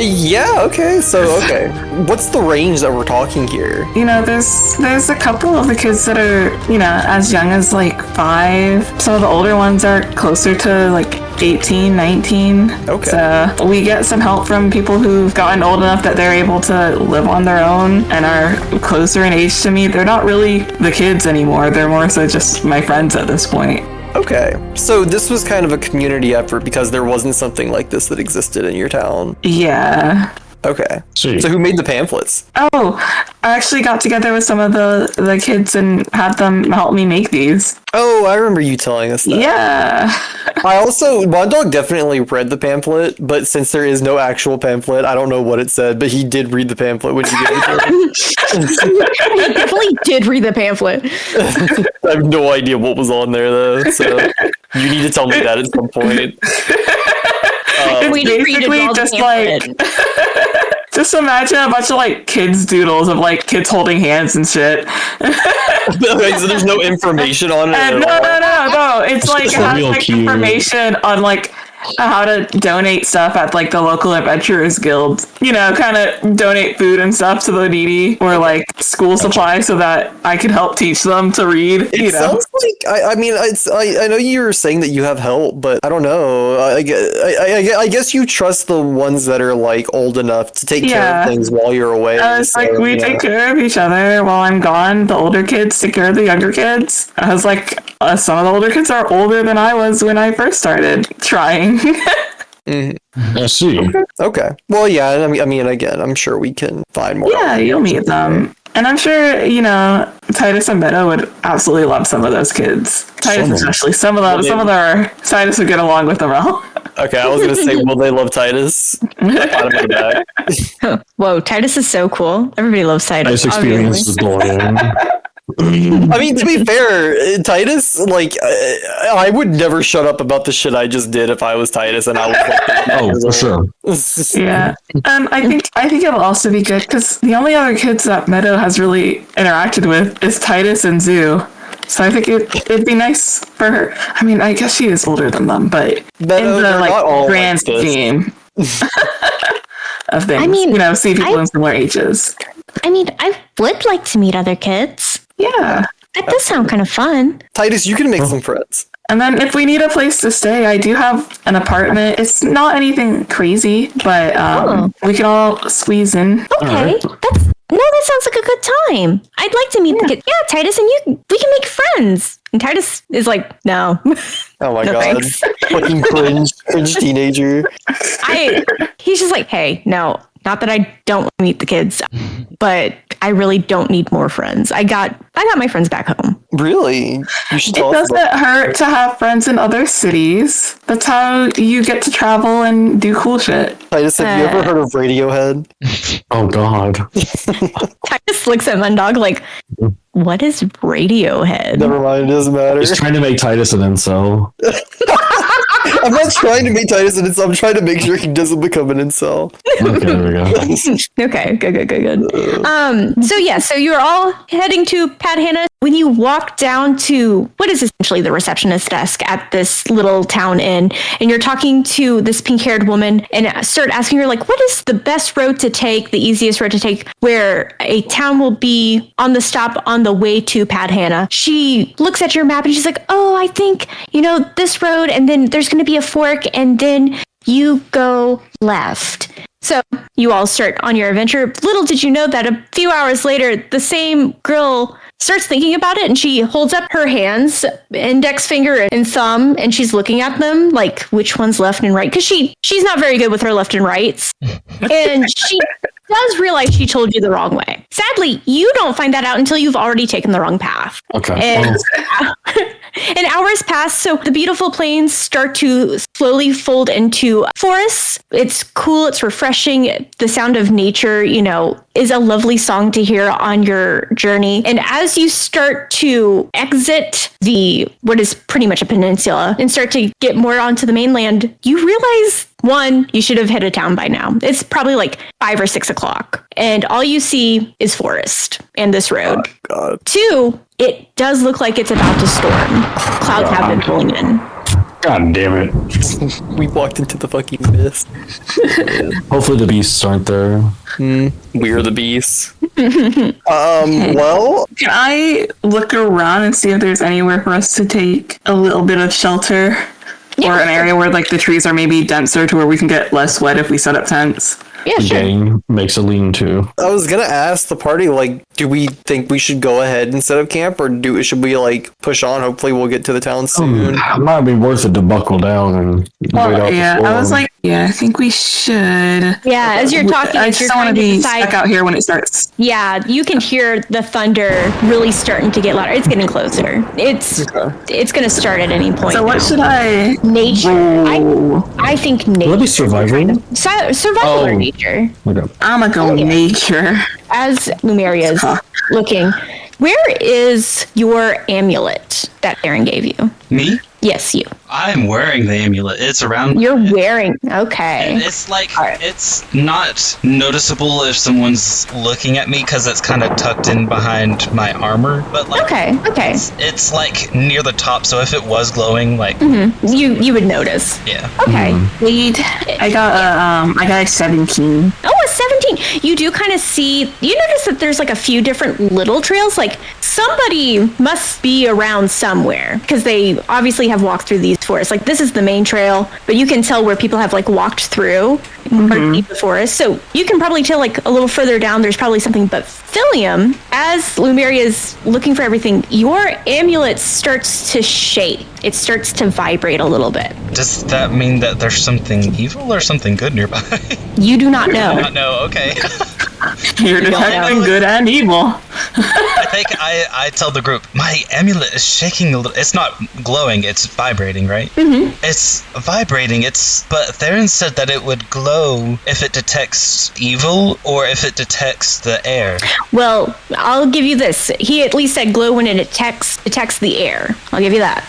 Yeah, okay. So, okay. What's the range that we're talking here? You know, there's a couple of the kids that are, you know, as young as like 5. Some of the older ones are closer to like 18, 19. Okay. So we get some help from people who've gotten old enough that they're able to live on their own and are closer in age to me. They're not really the kids anymore. They're more so just my friends at this point. Okay. So this was kind of a community effort because there wasn't something like this that existed in your town. Yeah. Okay. See. So who made the pamphlets? Oh, I actually got together with some of the kids and had them help me make these. Oh, I remember you telling us that. Yeah. My dog definitely read the pamphlet, but since there is no actual pamphlet, I don't know what it said, but he did read the pamphlet when you gave it to him. I definitely did read the pamphlet. I have no idea what was on there, though, so you need to tell me that at some point. We did read it basically all just pamphlet. like... Just imagine a bunch of like kids doodles of like kids holding hands and shit. Okay, so there's no information on it. And no. It's like it just a has real like cute. information on like how to donate stuff at like the local adventurers guild. You know, kind of donate food and stuff to the needy or like school supplies so that I could help teach them to read. It sounds like I know you were saying that you have help, but I don't know. I guess you trust the ones that are like old enough to take care of things while you're away. It's like we take care of each other while I'm gone. The older kids take care of the younger kids. I was like, some of the older kids are older than I was when I first started trying. I see. Okay. Well, yeah. I mean, again, I'm sure we can find more. Yeah, you'll meet them. And I'm sure, you know, Titus and Meadow would absolutely love some of those kids. Titus especially. Some of them Titus would get along with them all. Okay, I was going to say, will they love Titus? I thought about that. Whoa, Titus is so cool. Everybody loves Titus. Nice experience with Dorian. I mean, to be fair, Titus, like, I would never shut up about the shit I just did if I was Titus and I was like, Oh, for sure. Yeah. I think it'll also be good because the only other kids that Meadow has really interacted with is Titus and Zoo. So I think it'd be nice for her. I mean, I guess she is older than them, but Meadow, in the like grand like scheme of things, I mean, you know, see people in similar ages. I mean, I would like to meet other kids. Yeah. That does sound kind of fun. Titus, you can make some friends. And then if we need a place to stay, I do have an apartment. It's not anything crazy, but we can all squeeze in. Okay, that sounds like a good time. I'd like to meet the kids. Yeah, Titus and we can make friends. And Titus is like, no. Oh my No, god. thanks. Fucking cringe teenager. He's just like, hey, no, not that I don't want to meet the kids, but I really don't need more friends. I got my friends back home. Really? You should tell It us doesn't hurt to have friends in other cities. That's how you get to travel and do cool shit. Titus, have you ever heard of Radiohead? Oh, God. Titus looks at Mundog like, what is Radiohead? Never mind, it doesn't matter. He's trying to make Titus an incel. I'm not trying to make Titus an incel, I'm trying to make sure he doesn't become an incel. Okay, there we go. Okay, good. So you're all heading to Pat Hannah. When you walk down to what is essentially the receptionist desk at this little town inn, and you're talking to this pink-haired woman and start asking her, like, what is the best road to take, the easiest road to take, where a town will be on the stop on the way to Pat Hannah. She looks at your map and she's like, oh, I think, this road, and then there's going to be a fork, and then you go left. So you all start on your adventure. Little did you know that a few hours later, the same girl starts thinking about it, and she holds up her hands, index finger and thumb, and she's looking at them like which one's left and right, because she's not very good with her left and rights. And she does realize she told you the wrong way. Sadly, you don't find that out until you've already taken the wrong path. Okay. And And hours pass, so the beautiful plains start to slowly fold into forests. It's cool, it's refreshing. The sound of nature, is a lovely song to hear on your journey. And as you start to exit what is pretty much a peninsula and start to get more onto the mainland, you realize, one, you should have hit a town by now. It's probably like 5 or 6 o'clock. And all you see is forest and this road. Oh, God. 2, it does look like it's about to storm. Clouds have been pulling in. God damn it. We walked into the fucking mist. Hopefully the beasts aren't there. We're the beasts. Well, Can I look around and see if there's anywhere for us to take a little bit of shelter? Or an area where like the trees are maybe denser to where we can get less wet if we set up tents? Yeah, The sure. gang makes a lean-to. I was gonna ask the party, like, do we think we should go ahead and set up camp, or should we, like, push on? Hopefully we'll get to the town soon. It might be worth it to buckle down and wait out the Yeah, I storm. was like, yeah, I think we should. Yeah, as you're talking, I as you're just don't want trying to to be decide. stuck out here when it starts. Yeah, you can hear the thunder really starting to get louder. It's getting closer. It's going to start at any point. So what should I Nature. roll? I think nature. Will it be survival? Survival or Oh. nature. Okay. I'm gonna go nature. As Lumeria is looking, where is your amulet that Aaron gave you? Me? Yes, you. I'm wearing the amulet. It's around. You're wearing. Okay. It's like, Alright. it's not noticeable if someone's looking at me because it's kind of tucked in behind my armor. But like, Okay. it's like near the top. So if it was glowing, like, You would notice. yeah. Okay. Wait, I got a 17. Oh, a 17. You do kind of see, you notice that there's like a few different little trails. Like somebody must be around somewhere because they obviously have walked through these forests. Like this is the main trail, but you can tell where people have like walked through more deep the forest. So you can probably tell like a little further down, there's probably something. But Philium, as Lumeria is looking for everything, your amulet starts to shake. It starts to vibrate a little bit. Does that mean that there's something evil or something good nearby? You do not know. Not know. Okay. You're detecting good and evil. I think I tell the group, my amulet is shaking a little. It's not glowing, it's vibrating, right? Mm-hmm. It's vibrating. But Theron said that it would glow if it detects evil or if it detects the air. Well, I'll give you this. He at least said glow when it detects the air. I'll give you that.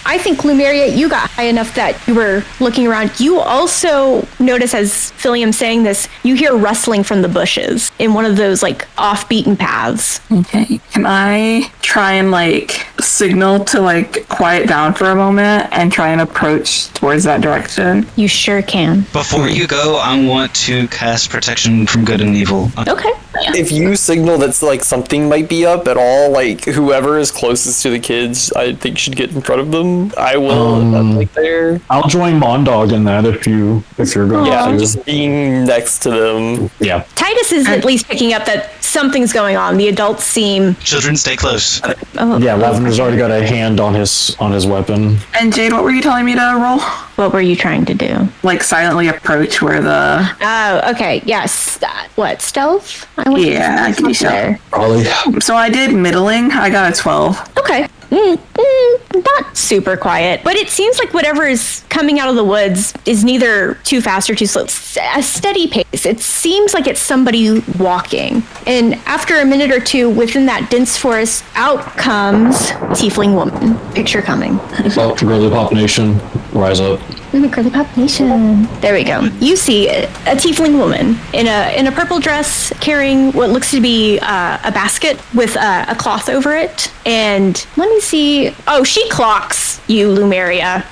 I think, Lumeria, you got high enough that you were looking around. You also notice, as Philium saying this, you hear rustling from the bushes in one of those, like, off-beaten paths. Okay. Can I try and like signal to like quiet down for a moment and try and approach towards that direction? You sure can. Before you go, I want to cast protection from good and evil. Okay. If you signal that's like something might be up at all, like whoever is closest to the kids, I think should get in front of them. I will. I'm like there. I'll join Mondog in that if you're going Yeah, to. just being next to them. Yeah. Titus is at least picking up that something's going on. The adults seem... Children, stay close. Yeah, Lavender's already got a hand on his weapon. And Jade, what were you telling me to roll? What were you trying to do? Like silently approach where the... Oh, okay. Yes. What, stealth? I want Yeah, give me a shot. there. Probably. So I did middling. I got a 12. Okay. Not super quiet, but it seems like whatever is coming out of the woods is neither too fast or too slow. It's a steady pace. It seems like it's somebody walking. And after a minute or two within that dense forest, out comes Tiefling woman. Picture coming. Oh, Girly Pop Nation, rise up. Girly Pop Nation. There we go. You see a Tiefling woman in a purple dress carrying what looks to be a basket with a cloth over it. And let me see. Oh, she clocks you, Lumeria.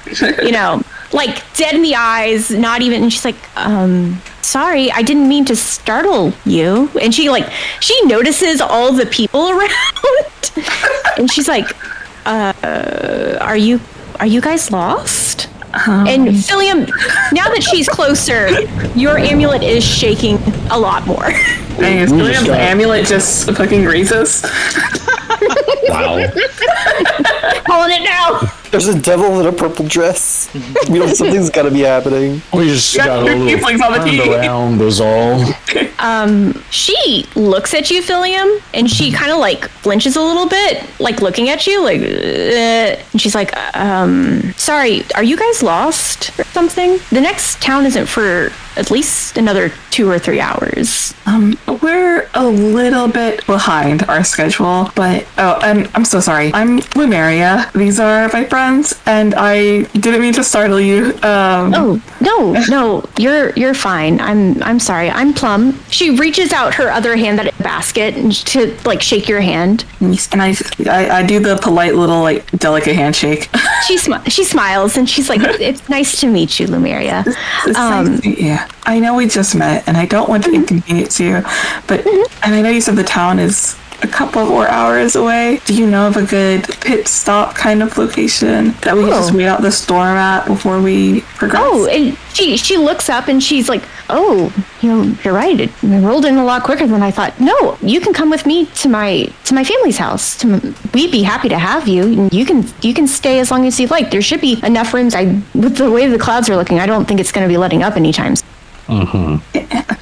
You know, like dead in the eyes, not even. And she's like, sorry, I didn't mean to startle you. And she notices all the people around. And she's like, are you guys lost? And Philium, now that she's closer, your amulet is shaking a lot more. Dang, is William's amulet just fucking racist? Wow. Calling it now. There's a devil in a purple dress. Something's got to be happening. We just got a little Tieflings on the turned team. around is all. She looks at you, Philium, and she kind of like flinches a little bit, like looking at you, like, and she's like, sorry, are you guys lost or something? The next town isn't for at least another 2 or 3 hours. We're a little bit behind our schedule, but I'm so sorry. I'm Lumeria. These are my friends, and I didn't mean to startle you. Oh no, you're fine. I'm sorry. I'm Plum. She reaches out her other hand that is a basket and to like shake your hand. And I do the polite little like delicate handshake. She smiles and she's like, "It's nice to meet you, Lumeria." It's nice to meet you. I know we just met, and I don't want to inconvenience you, but and I know you said the town is a couple more hours away. Do you know of a good pit stop kind of location that we can just wait out the storm at before we progress? Oh, and she looks up and she's like, "Oh, you're right. It rolled in a lot quicker than I thought. No, you can come with me to my family's house. We'd be happy to have you. And you can stay as long as you like. There should be enough rooms. With the way the clouds are looking, I don't think it's going to be letting up anytime soon."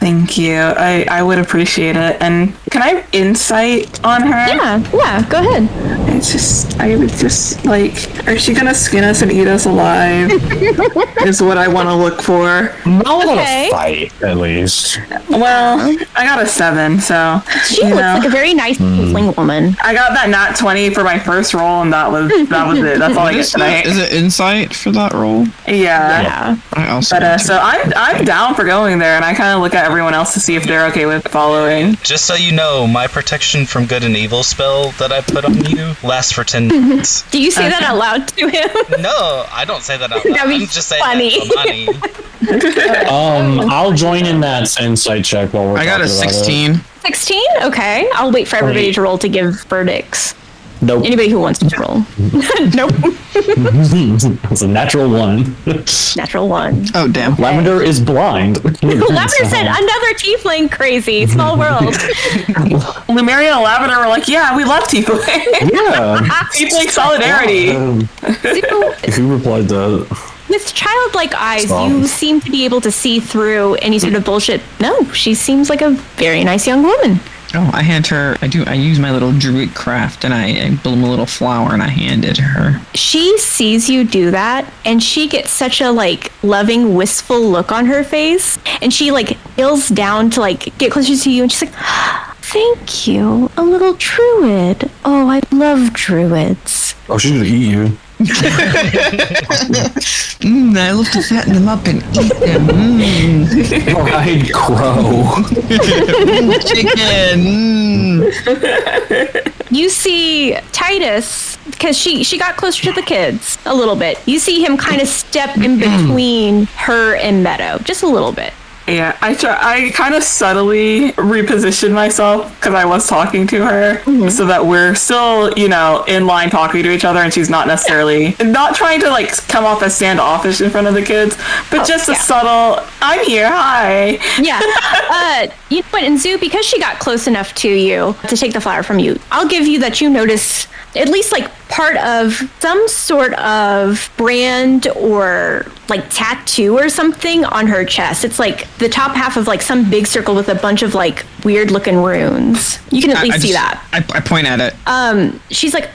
Thank you. I would appreciate it. And can I have insight on her? Yeah, go ahead. I would just like, is she gonna skin us and eat us alive? Is what I want to look for. Not a fight, at least. Well, I got a 7, so she looks like a very nice tiefling woman. I got that nat 20 for my first roll, and that was it. That's all I get tonight. Is it insight for that roll? Yeah. I also. But so I'm down for going there, and I kind of look at everyone else to see if they're okay with following. Just so you know, my protection from good and evil spell that I put on you lasts for 10 minutes. Do you say that out loud to him? No, I don't say that out loud. That'd be I'm just saying funny. that for money. I'll join in that insight check while we're I got a talking about 16. 16? Okay. I'll wait for everybody to roll to give verdicts. Nope. Anybody who wants to roll. Nope. It's a natural 1. Natural 1. Oh, damn. Lavender is blind. Lavender said, "Another tiefling, crazy. Small world." Lumeria and Lavender were like, "Yeah, we love tiefling." Yeah. Tiefling solidarity. Who replied that? With childlike eyes, Stop. you seem to be able to see through any sort of bullshit. No, she seems like a very nice young woman. Oh, I hand her. I use my little druid craft, and I build a little flower, and I hand it to her. She sees you do that, and she gets such a like loving, wistful look on her face, and she like kneels down to like get closer to you, and she's like, "Thank you, a little druid. Oh, I love druids." Oh, she's gonna eat you. I love to fatten them up and eat them. Fried crow. Chicken. You see Titus, because she got closer to the kids a little bit. You see him kind of step in between her and Meadow, just a little bit. Yeah, I kind of subtly repositioned myself because I was talking to her so that we're still, in line talking to each other, and she's not necessarily not trying to like come off as standoffish in front of the kids, but just a subtle, "I'm here, hi." Yeah. You know what, and Zoo, because she got close enough to you to take the flower from you, I'll give you that you notice at least like part of some sort of brand or like tattoo or something on her chest. It's like the top half of like some big circle with a bunch of like weird looking runes. You can at least see that. I point at it. She's like,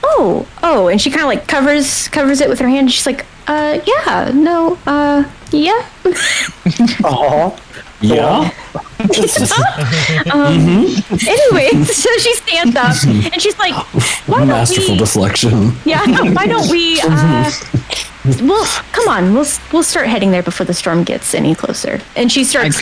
oh, and she kind of like covers it with her hand. She's like, yeah. Oh. Yeah. Anyway, so she stands up and she's like, Masterful deflection. Yeah, why don't we well, come on, we'll start heading there before the storm gets any closer. And she starts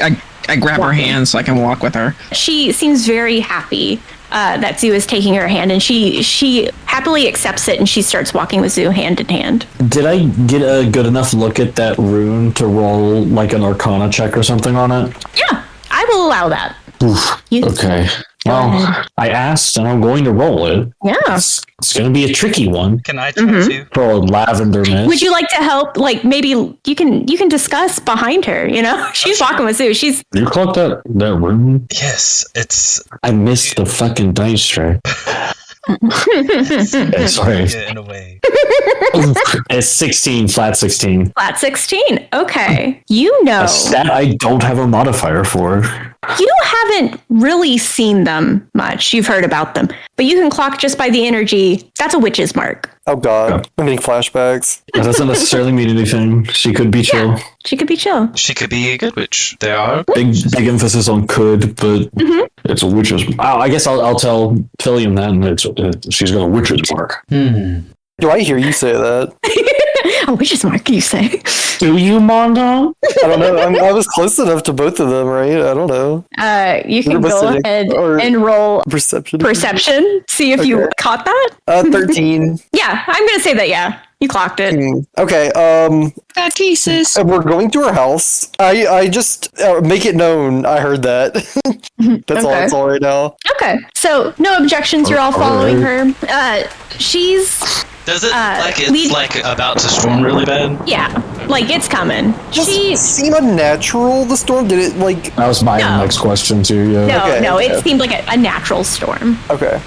I grab her hand so I can walk with her. She seems very happy that Zoo is taking her hand, and she happily accepts it, and she starts walking with Zoo hand in hand. Did I get a good enough look at that rune to roll like an Arcana check or something on it? Yeah, I will allow that. Oof. Okay. Well, I asked, and I'm going to roll it. Yeah. It's going to be a tricky one. Can I try too? For a lavender mist. Would you like to help? Like, maybe you can discuss behind her, She's walking with Zoo. You caught that rune? Yes, it's... I missed the fucking dice tray. Sorry. In a way. It's 16, flat 16. Flat 16. Okay. You know. A stat I don't have a modifier for. You haven't really seen them much. You've heard about them, but you can clock just by the energy. That's a witch's mark. Oh God, I'm getting flashbacks. That doesn't necessarily mean anything. She could be chill. She could be chill. She could be a good witch. There are Big emphasis on could, but it's a witch's. I guess I'll tell Philium then. She's got a witch's mark. Do I hear you say that? A witch's mark, you say? Do you, Mondo? I don't know. I was close enough to both of them, right? I don't know. You can go ahead and roll Perception. See if you caught that. 13. Yeah, I'm gonna say that. Yeah, you clocked it. Okay. Jesus. We're going to her house. I just make it known. I heard that. That's all. That's all right now. Okay, so no objections. You're all following her. She's. Does it look like it's like about to storm really bad? Yeah, like it's coming. Does it seem unnatural, the storm? Did it like... That was my next question too, yeah. No, it seemed like a natural storm. Okay.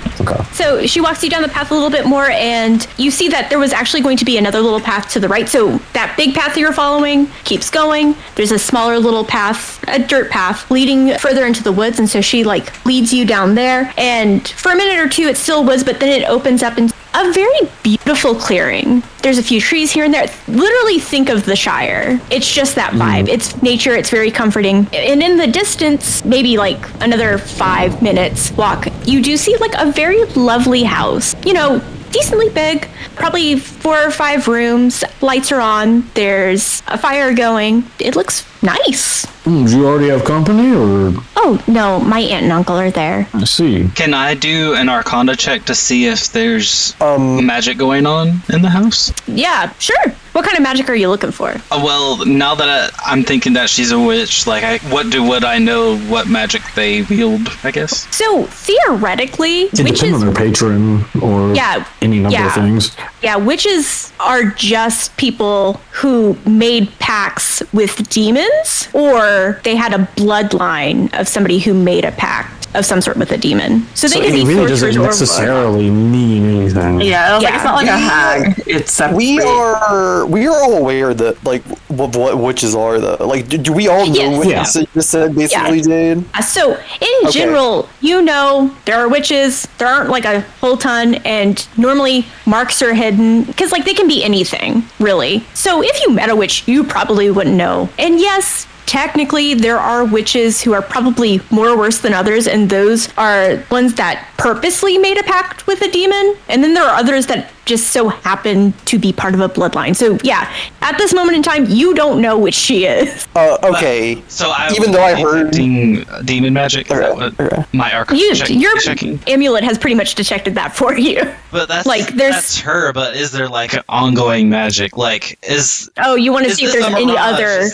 So she walks you down the path a little bit more, and you see that there was actually going to be another little path to the right. So that big path that you're following keeps going. There's a smaller little path, a dirt path, leading further into the woods, and so she like leads you down there. And for a minute or two, it's still woods, but then it opens up into a very beautiful clearing. There's a few trees here and there. Literally think of the Shire. It's just that vibe. It's nature. It's very comforting. And in the distance, maybe like another 5 minutes walk, you do see like a very lovely house. You know, decently big, probably 4 or 5 rooms. Lights are on. There's a fire going. It looks nice. Do you already have company, or? Oh, no, my aunt and uncle are there. I see. I'm I do an Arcana check to see if there's magic going on in the house? Yeah, sure. What kind of magic are you looking for? Well, now that I'm thinking that she's a witch, like, would I know what magic they wield, I guess? So, theoretically, It depends on their patron or any number of things. Yeah, witches are just people who made pacts with demons, or they had a bloodline of somebody who made a pact of some sort with a demon. So they could be it really sorcerers doesn't necessarily mean anything. Yeah, I was like, it's not like a hag. It's separate. We are all aware that like what witches are though. Like, do we all know what you just said basically, Jade? So in general, you know there are witches. There aren't like a whole ton, and normally marks are hidden because like they can be anything really. So if you met a witch, you probably wouldn't know. And yes, technically, there are witches who are probably more worse than others, and those are ones that purposely made a pact with a demon. And then there are others that just so happen to be part of a bloodline. So yeah, at this moment in time, you don't know which she is. Okay. So even though I heard demon magic, is that what my Arcana your checking? Amulet has pretty much detected that for you. But that's like that's her. But is there like ongoing magic? Like is you want to see if there's any other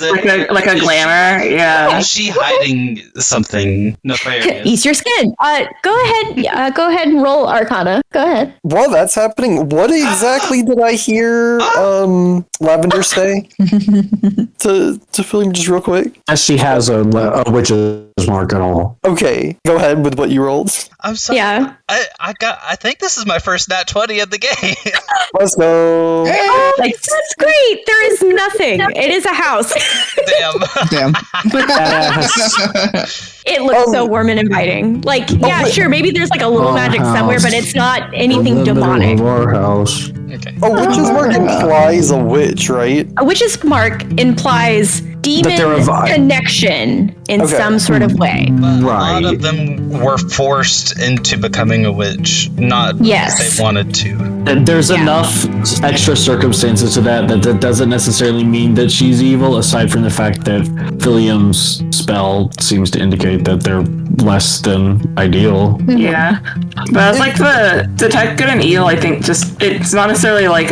like a glamour? Yeah. Is she hiding something nefarious? Ease your skin. Go ahead. Go ahead and roll Arcana. Go ahead. While that's happening, what exactly did I hear Lavender say to Philly just real quick? As she has a witch's mark at all. Okay, go ahead with what you rolled. I'm sorry. Yeah. I think this is my first nat 20 of the game. Let's go. That's great. There is nothing. It is a house. Damn. It looks so warm and inviting. Like, sure, maybe there's like a little magic somewhere, but it's not anything demonic. Our house. Okay. A witch's mark implies a witch, right? A witch's mark implies demon connection in some sort of way. But a lot of them were forced into becoming a witch, not because they wanted to. There's enough extra circumstances to that doesn't necessarily mean that she's evil, aside from the fact that Philium's spell seems to indicate that they're less than ideal. Yeah. But it's like the detect good and evil, I think it's not necessarily like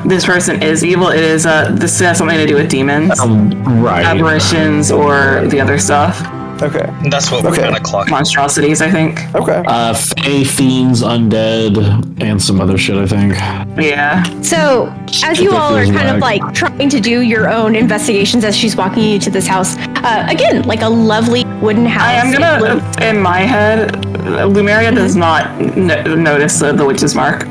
this person is evil, it is this has something to do with demons. Right. Apparitions or the other stuff. Okay. That's what we're kind of clocking. Monstrosities, I think. Okay. Fae, fiends, undead, and some other shit, I think. Yeah. So, as you all are kind of like trying to do your own investigations as she's walking you to this house, again, like a lovely wooden house. I am gonna, in my head, Lumeria does not notice the witch's mark.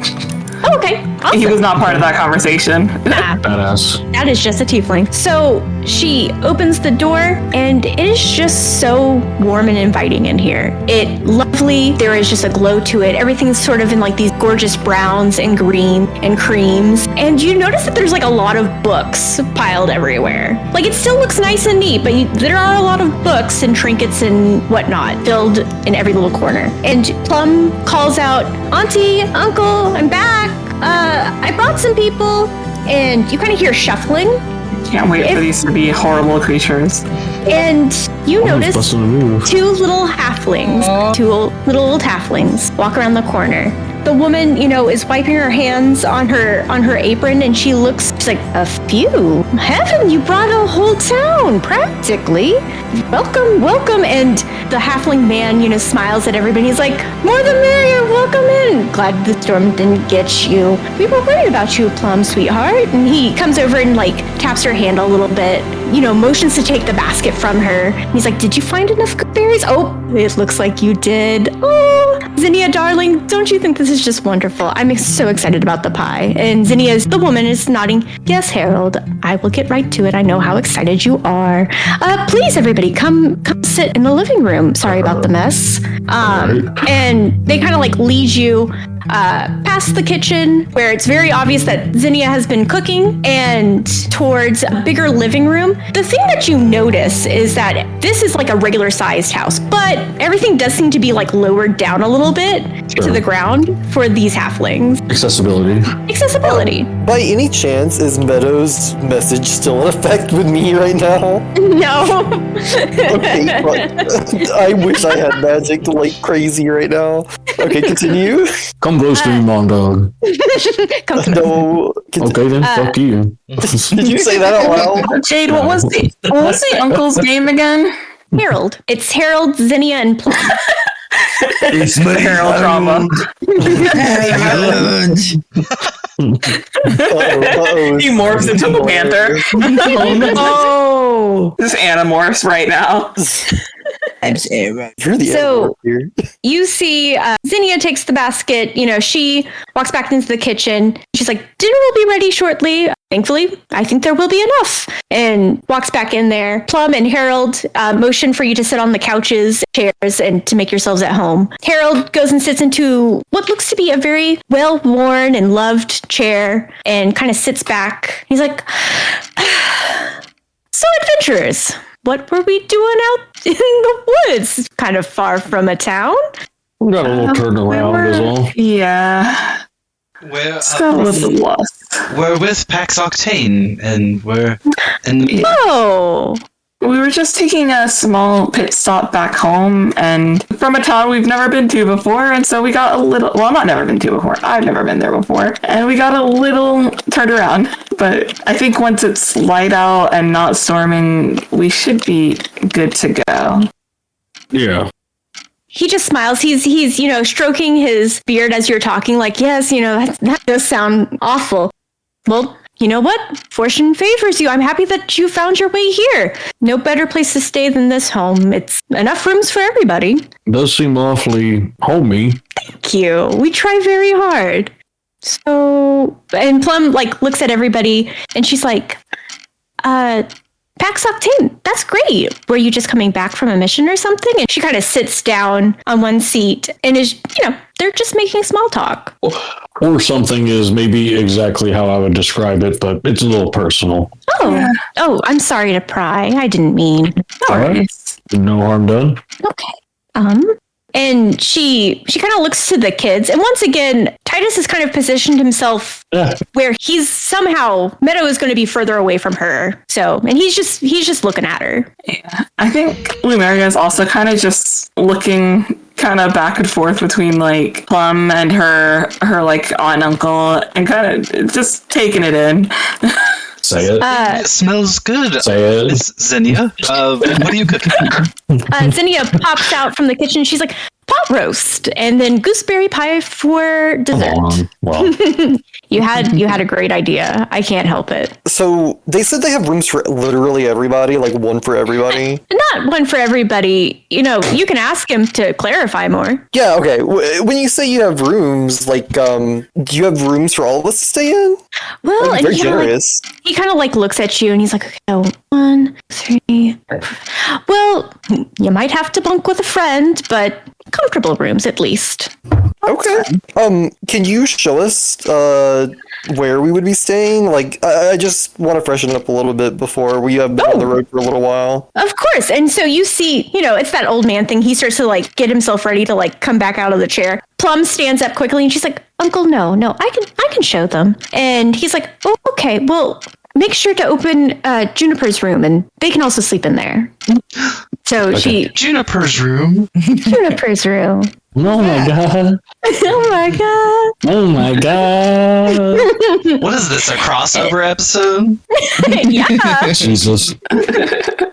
Oh, okay. Awesome. He was not part of that conversation. Nah. Badass. That is just a tiefling. So She opens the door, and it is just so warm and inviting in here. It lovely. There is just a glow to it. Everything's sort of in like these gorgeous browns and green and creams. And you notice that there's like a lot of books piled everywhere. Like it still looks nice and neat, but there are a lot of books and trinkets and whatnot filled in every little corner. And Plum calls out, "Auntie, Uncle, I'm back. I brought some people." And you kind of hear shuffling. Can't wait for these to be horrible creatures. And you notice busting a move. two little halflings, two little old halflings walk around the corner. The woman, is wiping her hands on her apron, and she's like, "A few? Heaven, you brought a whole town, practically. Welcome, welcome." And the halfling man, smiles at everybody. He's like, "More the merrier, welcome in. Glad the storm didn't get you. We were worried about you, Plum, sweetheart." And he comes over and taps her hand a little bit, motions to take the basket from her. He's like, "Did you find enough good berries?" "Oh, it looks like you did. Oh, Zinnia, darling, don't you think this is just wonderful? I'm so excited about the pie." And the woman is nodding. "Yes, Harold, I will get right to it. I know how excited you are. Please, everybody, come sit in the living room. Sorry about the mess." And they kind of lead you past the kitchen, where it's very obvious that Zinnia has been cooking, and towards a bigger living room. The thing that you notice is that this is like a regular sized house, but everything does seem to be lowered down a little bit to the ground for these halflings. Accessibility. By any chance, is Meadow's message still in effect with me right now? No. Okay, but I wish I had magic crazy right now. Okay, continue. Come close to me, Mom Dog. Come to No. Okay, then fuck you. Did you say that out loud? Jade, what was the uncle's name again? Harold. It's Harold, Zinnia, and Plum. It's my Harold drama. He morphs into a panther. Oh. This Animorphs right now. You're the So- here. You see Zinnia takes the basket. She walks back into the kitchen. She's like, "Dinner will be ready shortly. Thankfully, I think there will be enough." And walks back in there. Plum and Harold motion for you to sit on the couches, chairs, and to make yourselves at home. Harold goes and sits into what looks to be a very well-worn and loved chair, and kind of sits back. He's like, "So, adventurers, what were we doing out in the woods? Kind of far from a town?" We got a little turnaround as well. Yeah. We're, So was the lost. we're with PAX Octane, and we're in Oh, We were just taking a small pit stop back home, and from a town we've never been to before, and so we got a little, well, not never been to before, I've never been there before, and we got a little turned around, but I think once it's light out and not storming, we should be good to go. Yeah. he just smiles. He's stroking his beard as you're talking, like, "Yes, that does sound awful. Well, you know what? Fortune favors you. I'm happy that you found your way here. No better place to stay than this home. It's enough rooms for everybody." It does seem awfully homey. Thank you. We try very hard. So, and Plum looks at everybody, and she's like, "PAX Octane, that's great. Were you just coming back from a mission or something?" And she kind of sits down on one seat and is, they're just making small talk. Or something is maybe exactly how I would describe it, but it's a little personal. Oh, Yeah. oh, I'm sorry to pry. I didn't mean. All right. No harm done. Okay. And she kind of looks to the kids, and once again, Titus has kind of positioned himself Yeah. where he's somehow Meadow is going to be further away from her. So, and he's just looking at her. Yeah. I think Lumeria is also kind of just looking kind of back and forth between Plum and her aunt and uncle, and kind of just taking it in. Say it. It smells good. Say it. It's Zinnia. What are you cooking? Zinnia pops out from the kitchen. She's like, pot roast and then gooseberry pie for dessert. Well, You had a great idea. I can't help it. So they said they have rooms for literally everybody, like one for everybody. Not one for everybody. You know, you can ask him to clarify more. Yeah, okay. When you say you have rooms, like, do you have rooms for all of us to stay in? Well, Like, and very generous. he kind of like looks at you and he's like, okay, so 1, 3. Well, you might have to bunk with a friend, but comfortable rooms at least. Okay. Can you show us where we would be staying? Like, I just want to freshen up a little bit before we have been on the road for a little while. Of course. And so you see, you know, it's that old man thing. He starts to like get himself ready to like come back out of the chair. Plum stands up quickly and she's like, Uncle, no, I can show them. And he's like, oh, okay, well, make sure to open Juniper's room and they can also sleep in there. So Juniper's room. Juniper's room. oh my god. Oh my god. Oh my god. What is this, a crossover episode? Yeah. Jesus.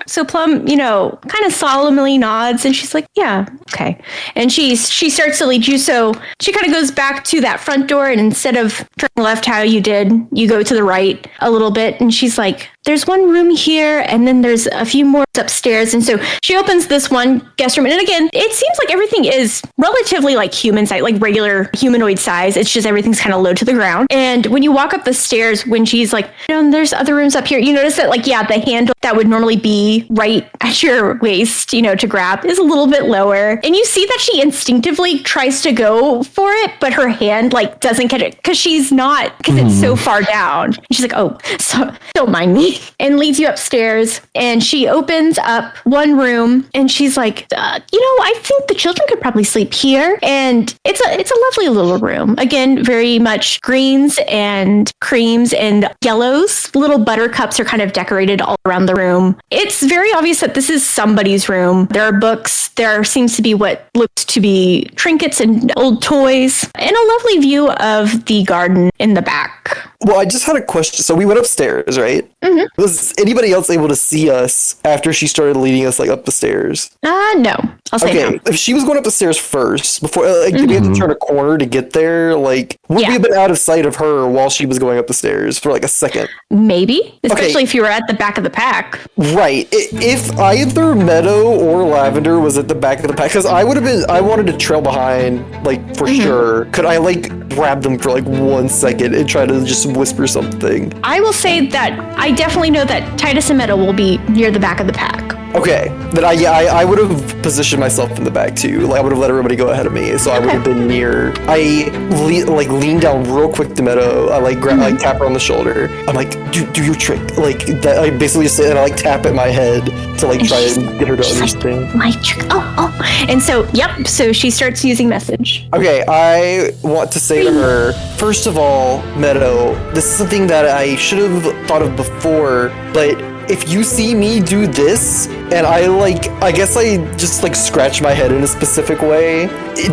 So Plum, you know, kind of solemnly nods and she's like, yeah, okay. And she starts to lead you. So she kind of goes back to that front door and instead of turning left how you did, you go to the right a little bit. And she's like, there's one room here and then there's a few more upstairs. And so she opens this one guest room. And again, it seems like everything is relatively like human size, like regular humanoid size. It's just everything's kind of low to the ground. And when you walk up the stairs, when she's like, you know, there's other rooms up here, you notice that like, yeah, the handle that would normally be right at your waist, you know, to grab is a little bit lower. And you see that she instinctively tries to go for it, but her hand like doesn't get it because it's so far down. And she's like, oh, so don't mind me. And leads you upstairs and she opens up one room and she's like, you know, I think the children could probably sleep here. And it's a lovely little room. Again, very much greens and creams and yellows. Little buttercups are kind of decorated all around the room. It's very obvious that this is somebody's room. There are books. There seems to be what looks to be trinkets and old toys and a lovely view of the garden in the back. Well, I just had a question. So we went upstairs, right? Mm-hmm. Was anybody else able to see us after she started leading us like up the stairs? No. I'll say no. If she was going up the stairs first, before did we have to turn a corner to get there? Like, would we have been out of sight of her while she was going up the stairs for like a second? Maybe, especially if you were at the back of the pack. Right. If either Meadow or Lavender was at the back of the pack, because I wanted to trail behind, like, for sure. Could I, like, grab them for, like, 1 second and try to just whisper something? I will say that I definitely know that Titus and Meadow will be near the back of the pack. Okay, then I would have positioned myself in the back too. Like I would have let everybody go ahead of me, so I would have been near. I lean down real quick to Meadow. I like tap her on the shoulder. I'm like, do your trick. Like that. I basically just sit and I like tap at my head to like try and get her to understand. Like, my trick. Oh. And so so she starts using message. Okay, I want to say to her, first of all, Meadow, this is something that I should have thought of before, but if you see me do this, and I guess I just like scratch my head in a specific way,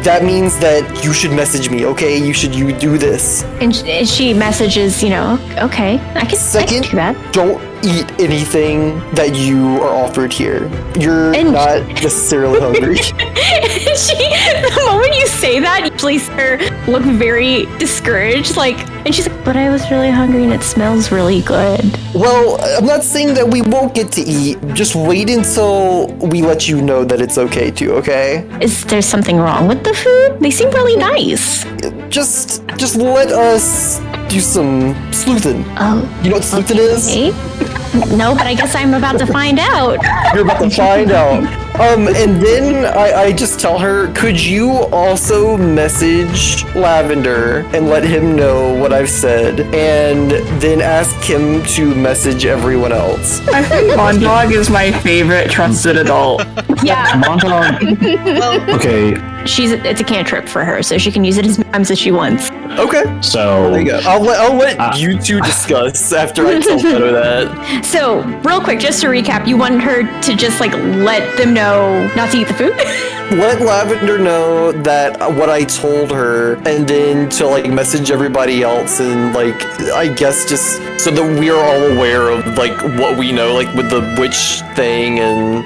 that means that you should message me, okay? You do this. And she messages, you know, okay, I can do that. Don't eat anything that you are offered here. You're not necessarily hungry. The moment you say that, you please her look very discouraged, and she's like, but I was really hungry and it smells really good. Well, I'm not saying that we won't get to eat. Just wait until we let you know that it's okay to, okay? Is there something wrong with the food? They seem really nice. Just let us do some sleuthing. Oh. You know what sleuthing is? No, but I guess I'm about to find out. You're about to find out. And then I just tell her, could you also message Lavender and let him know what I've said, and then ask him to message everyone else? I think Mondog is my favorite trusted adult. Yeah. Mondog. Okay. It's a cantrip for her, so she can use it as many times as she wants. Okay. So there you go. I'll let you two discuss after I tell Meadow that. So, real quick, just to recap, you want her to just let them know not to eat the food? let Lavender know that what I told her, and then to like message everybody else, and like I guess just so that we are all aware of like what we know, like with the witch thing, and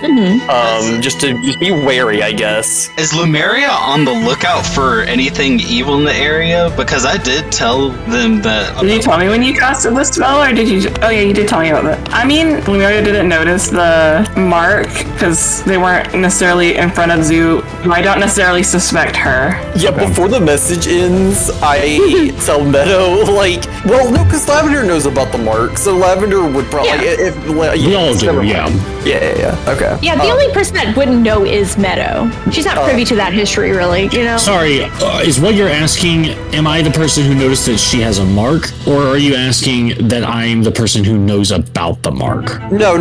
just to be wary, I guess. Is Lumeria on the lookout for anything evil in the area? Because I did tell them that. Did you tell me when you casted the spell, or did you? Oh yeah, you did tell me about that. I mean, Lumeria didn't notice the mark because they weren't necessarily in front of Zoo. I don't necessarily suspect her. Yeah, before the message ends, I tell Meadow, like, well, no, because Lavender knows about the mark, so Lavender would probably. We all do, yeah. Yeah. Okay. Yeah, the only person that wouldn't know is Meadow. She's not privy to that history, really, you know? Sorry, is what you're asking, am I the person who noticed that she has a mark? Or are you asking that I'm the person who knows about the mark? No.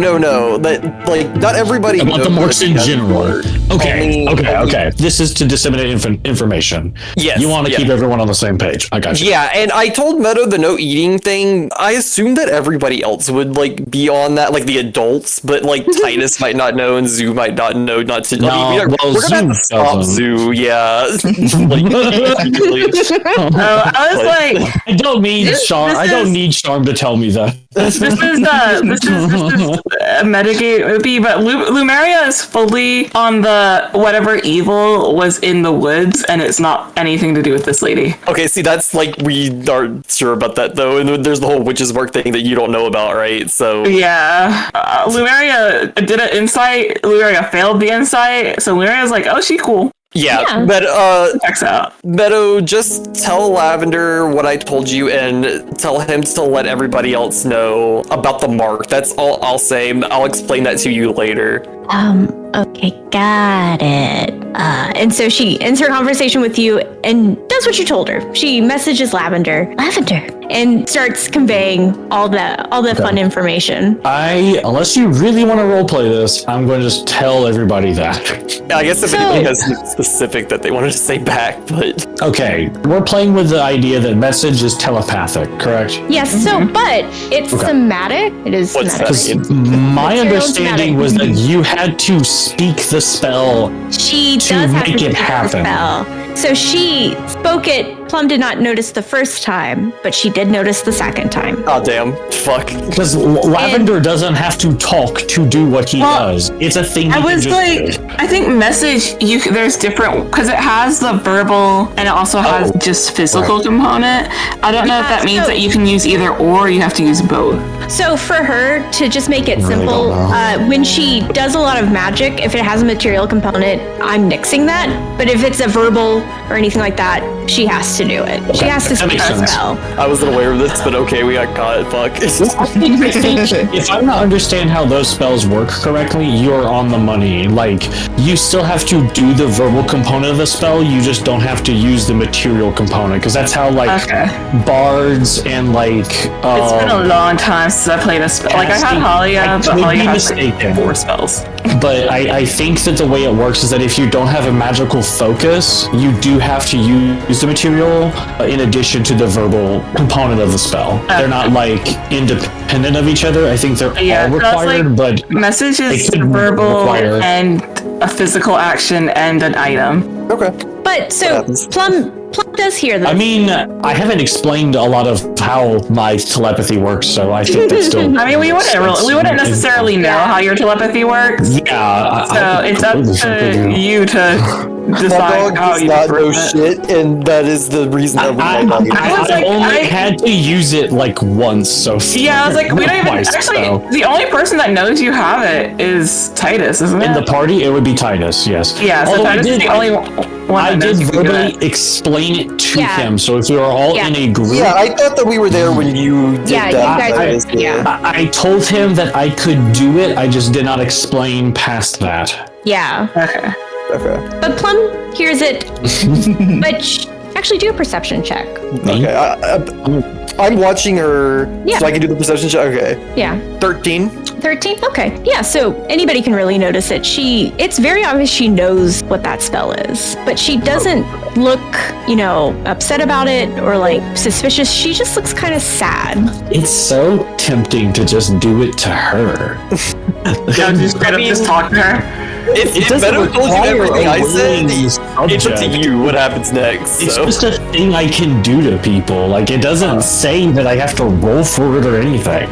That, like, not everybody about knows the marks in that general. Okay. This is to disseminate information. Yes. You want to keep everyone on the same page. I got you. Yeah, and I told Meadow the no eating thing. I assumed that everybody else would, like, be on that, like, the adults, but, like, Titus might not know and Zoo might not know not to. No, we're gonna have to stop Zoo, yeah. I was like, I don't need Charm to tell me that. This is a metagame movie, but Lumeria is fully on the whatever evil was in the woods, and it's not anything to do with this lady. Okay, see, that's like we aren't sure about that though, and there's the whole witch's mark thing that you don't know about, right? So yeah, Lumeria did an insight. Lumeria failed the insight, so Lumeria's like, oh, she cool. Yeah, but checks out. Meadow, just tell Lavender what I told you and tell him to let everybody else know about the mark. That's all I'll say. I'll explain that to you later. Okay, got it. And so she ends her conversation with you and does what you told her. She messages Lavender, and starts conveying all the fun information. Unless you really want to roleplay this, I'm going to just tell everybody that. Yeah, I guess if anybody has something specific that they wanted to say back, but... Okay, we're playing with the idea that message is telepathic, correct? Yes, but it's somatic. It is somatic. My understanding was that you had to speak the spell to make it happen. So she spoke it. Plum did not notice the first time, but she did notice the second time. Oh, damn. Fuck. Because Lavender doesn't have to talk to do what he does. It's a thing I think message, there's different, because it has the verbal and it also has just physical component. I don't know if that means that you can use either or you have to use both. So for her, to just make it simple, when she does a lot of magic, if it has a material component, I'm nixing that. But if it's a verbal or anything like that, she has to do it. Okay. She has to speak the spell. I wasn't aware of this, but okay, we got caught. Fuck. If I'm not understand how those spells work correctly, you're on the money. Like, you still have to do the verbal component of the spell, you just don't have to use the material component, because that's how, like, bards and, like... it's been a long time since I played a spell. Like, I had Halia, but Halia has 4 spells. But I think that the way it works is that if you don't have a magical focus, you do have to use the material in addition to the verbal component of the spell. They're not, like, independent of each other. I think they're all required, but... Message is verbal and a physical action and an item. Okay. But, so, Plum does hear this. I mean, I haven't explained a lot of how my telepathy works, so I think that's still... I mean, we wouldn't necessarily know how your telepathy works. Yeah. So it's up to you to decide how you know shit, and that is the reason that we I only had to use it like once, so... Yeah, I was like, we don't even... Actually, the only person that knows you have it is Titus, isn't it? In the party, it would be Titus, yes. Yeah, so Titus is the only one I did verbally explain it to him, so if we were all in a group... Yeah, I thought that we were there when you did that. I told him that I could do it, I just did not explain past that. Yeah. Okay. But Plum hears it, but actually do a perception check. Okay. I'm watching her, so I can do the perception check. Okay. Yeah. 13. 13? Okay. Yeah, so anybody can really notice it. It's very obvious she knows what that spell is, but she doesn't look, upset about it or like suspicious. She just looks kind of sad. It's so tempting to just do it to her. Just talk to her. If Meadow told you everything I said, it's up to you what happens next. It's So. just a thing I can do to people. Like, it doesn't say that I have to roll for it or anything.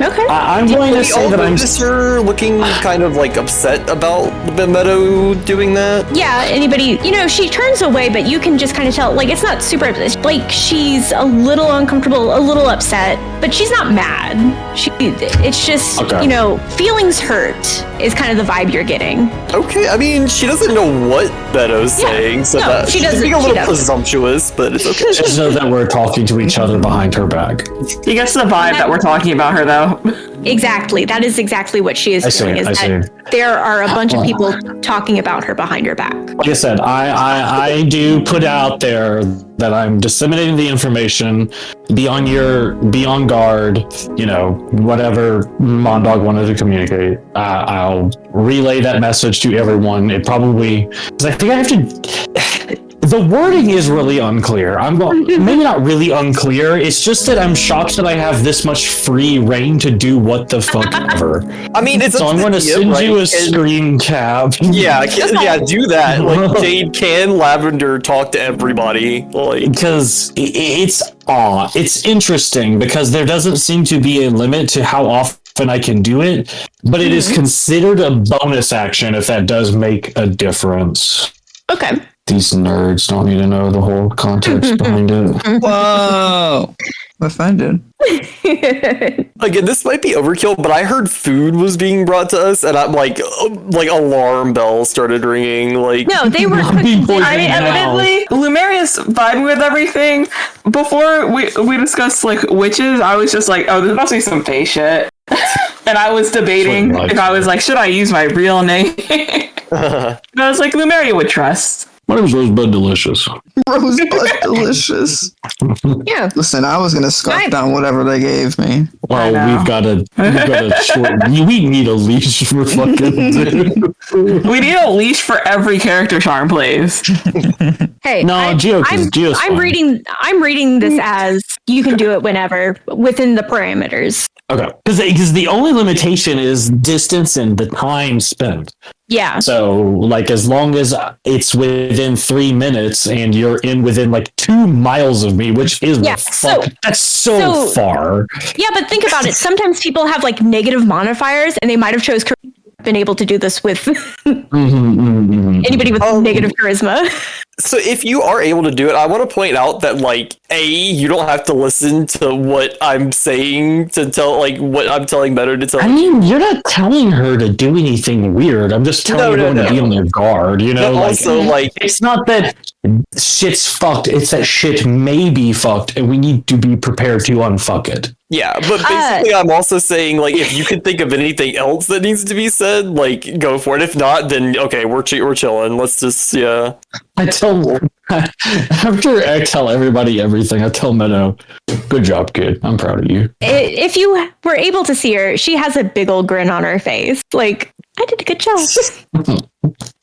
Okay. I'm going to say that I'm. Her looking kind of like upset about the Meadow doing that. Yeah, anybody, she turns away, but you can just kind of tell, like, it's not super, like, she's a little uncomfortable, a little upset, but she's not mad. It's just, feelings hurt is kind of the vibe you're getting. Okay, I mean, she doesn't know what Meadow's saying, so she she's doesn't. being a little presumptuous, but it's okay. Just know that we're talking to each other behind her back. You guess the vibe that we're talking about her, though. Exactly. That is exactly what she is doing. There are a bunch of people talking about her behind her back. Like I said, I do put out there that I'm disseminating the information. Be on guard. Whatever Mondog wanted to communicate, I'll relay that message to everyone. It probably, because I think I have to. The wording is really unclear. Maybe not really unclear. It's just that I'm shocked that I have this much free reign to do what the fuck ever. I mean, it's so I'm going to send you a screen cap. Yeah, do that. Like, Jade, can Lavender talk to everybody? Because it's interesting because there doesn't seem to be a limit to how often I can do it, but it is considered a bonus action if that does make a difference. Okay. These nerds don't need to know the whole context behind it. Whoa! Offended. Again, this might be overkill, but I heard food was being brought to us, and I'm like alarm bells started ringing. Like, no, they were. I mean, evidently, Lumeria's vibing with everything. Before we discussed like witches, I was just like, oh, this must be some face shit, and I was debating if I was like, should I use my real name? And I was like, Lumeria would trust. My name's Rosebud Delicious. Rosebud Delicious. Yeah. Listen, I was gonna scarf down whatever they gave me. Well, we've got a short. We need a leash for fucking. We need a leash for every character Charm plays. Hey, no, Geo's I'm reading this as you can do it whenever within the parameters. Okay, because the only limitation is distance and the time spent. Yeah. So, like, as long as it's within 3 minutes and you're within like 2 miles of me, which is that's so far. Yeah, but think about it. Sometimes people have like negative modifiers, and they might have been able to do this with anybody with negative charisma. So if you are able to do it, I want to point out that, like, you don't have to listen to what I'm saying to tell, like, what I'm telling Better to tell. I mean, you're not telling her to do anything weird. I'm just telling everyone to be on their guard, Also, it's not that shit's fucked. It's that shit may be fucked, and we need to be prepared to unfuck it. Yeah, but basically I'm also saying, like, if you can think of anything else that needs to be said, like, go for it. If not, then, okay, we're chilling. Let's just, After I tell everybody everything, I tell Meadow, good job, kid. I'm proud of you. If you were able to see her, she has a big old grin on her face. Like, I did a good job.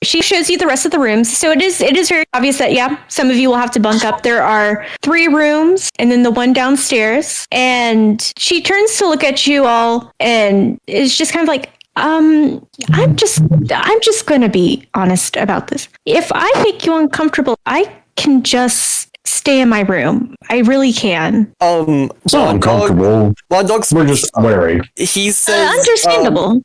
She shows you the rest of the rooms. So it is very obvious that, some of you will have to bunk up. There are 3 rooms and then the one downstairs. And she turns to look at you all and is just kind of like, I'm just going to be honest about this. If I make you uncomfortable, I can just stay in my room. I really can. It's not uncomfortable. We're just wary. He says, understandable.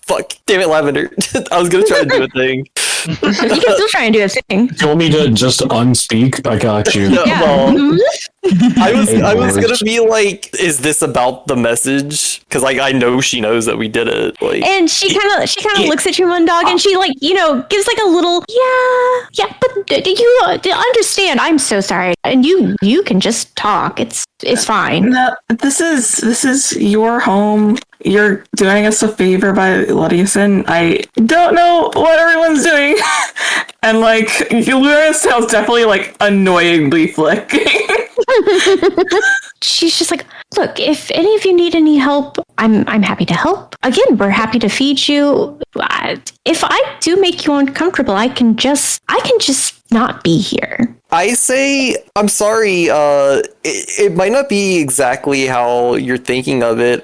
Fuck, damn it, Lavender. I was gonna try to do a thing. You can still try and do a thing. You want me to just unspeak? I got you. I was gonna be like, is this about the message? Because I know she knows that we did it. Like, and she kind of looks at you, Moondog, and she gives like a little but do you understand? I'm so sorry, and you can just talk. It's fine. No, this is your home. You're doing us a favor by letting us in. I don't know what everyone's doing. And like, Lura's tail's definitely like annoyingly flicking. She's just like, look, if any of you need any help, I'm happy to help. Again, we're happy to feed you. If I do make you uncomfortable, I can just not be here. I say, I'm sorry, it might not be exactly how you're thinking of it.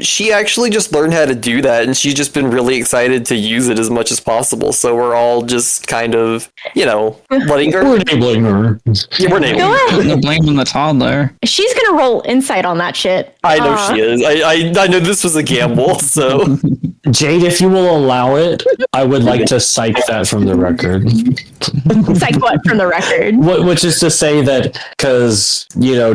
She actually just learned how to do that, and she's just been really excited to use it as much as possible, so we're all just kind of, letting her. We're enabling her. Yeah, we're enabling Go her. ahead. You're blaming the toddler. She's gonna roll insight on that shit. I know she is. I know this was a gamble, so... Jade, if you will allow it, I would like to cite that from the record. Psych what from the record? Which is to say that because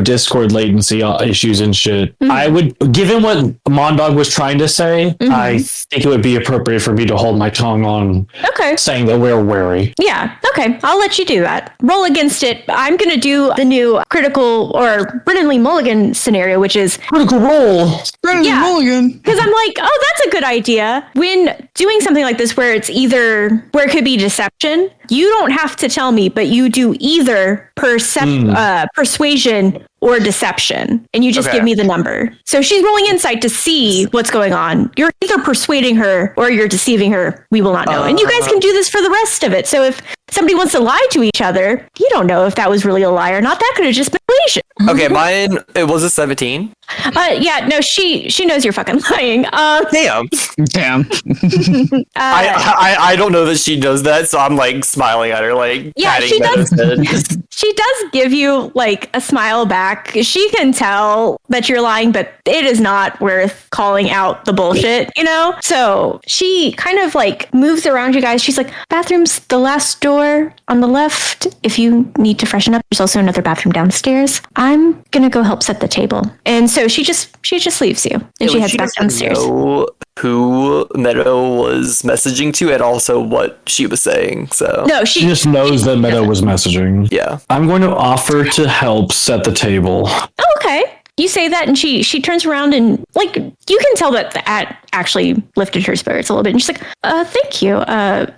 Discord latency issues and shit, I would, given what Mondog was trying to say, I think it would be appropriate for me to hold my tongue on saying that we're wary. Yeah, okay. I'll let you do that. Roll against it. I'm going to do the new critical or Brennan Lee Mulligan scenario, which is critical role. Yeah. Mulligan. Because I'm like, oh, that's a good idea. When doing something like this where it could be deception, you don't have to tell me, but you do either persuasion or deception, and you just give me the number. So she's rolling insight to see what's going on. You're either persuading her or you're deceiving her. We will not know. And you guys can do this for the rest of it. So if somebody wants to lie to each other, you don't know if that was really a lie or not. That could have just been relation. Okay, mine, it was a 17. Yeah, no, she knows you're fucking lying. Damn. I don't know that she knows that, so I'm like smiling at her, like yeah, she does. She does give you like a smile back. She can tell that you're lying, but it is not worth calling out the bullshit, So she kind of like moves around you guys. She's like, bathroom's the last door on the left. If you need to freshen up, there's also another bathroom downstairs. I'm gonna go help set the table. And so she just leaves you, and she heads back downstairs. Know who Meadow was messaging to, and also what she was saying. So no, she just knows that Meadow was messaging. Yeah, I'm going to offer to help set the table. Oh, okay. You say that, and she turns around, and like you can tell that the actually lifted her spirits a little bit. And she's like, "Thank you.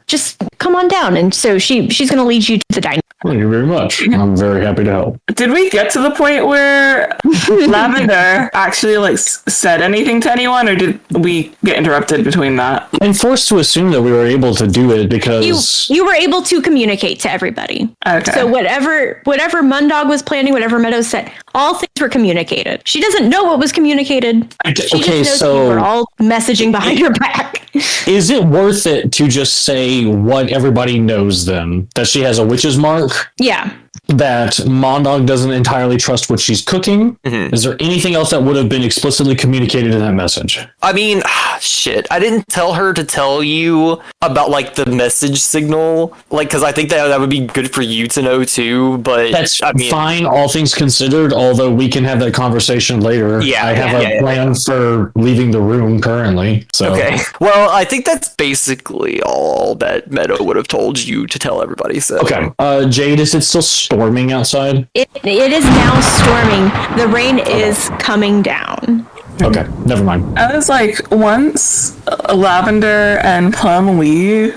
Just come on down." And so she's going to lead you to the dining. Thank you very much. I'm very happy to help. Did we get to the point where Lavender actually like said anything to anyone, or did we get interrupted between that? I'm forced to assume that we were able to do it because you were able to communicate to everybody. Okay. So whatever Mundog was planning, whatever Meadow said, all things were communicated. She doesn't know what was communicated. She just knows we were all messaging behind her back. Is it worth it to just say what everybody knows then? That she has a witch's mark? Yeah. That Mondog doesn't entirely trust what she's cooking? Mm-hmm. Is there anything else that would have been explicitly communicated in that message? I mean, shit. I didn't tell her to tell you about, like, the message signal. Like, because I think that would be good for you to know, too. But that's fine, all things considered, although we can have that conversation later. Yeah, I have a plan for leaving the room currently. So. Okay. Well, I think that's basically all that Meadow would have told you to tell everybody. So. Okay. Jade, is it still storming outside? It is now storming. The rain is coming down. Okay, never mind. I was like, once Lavender and Plum leave,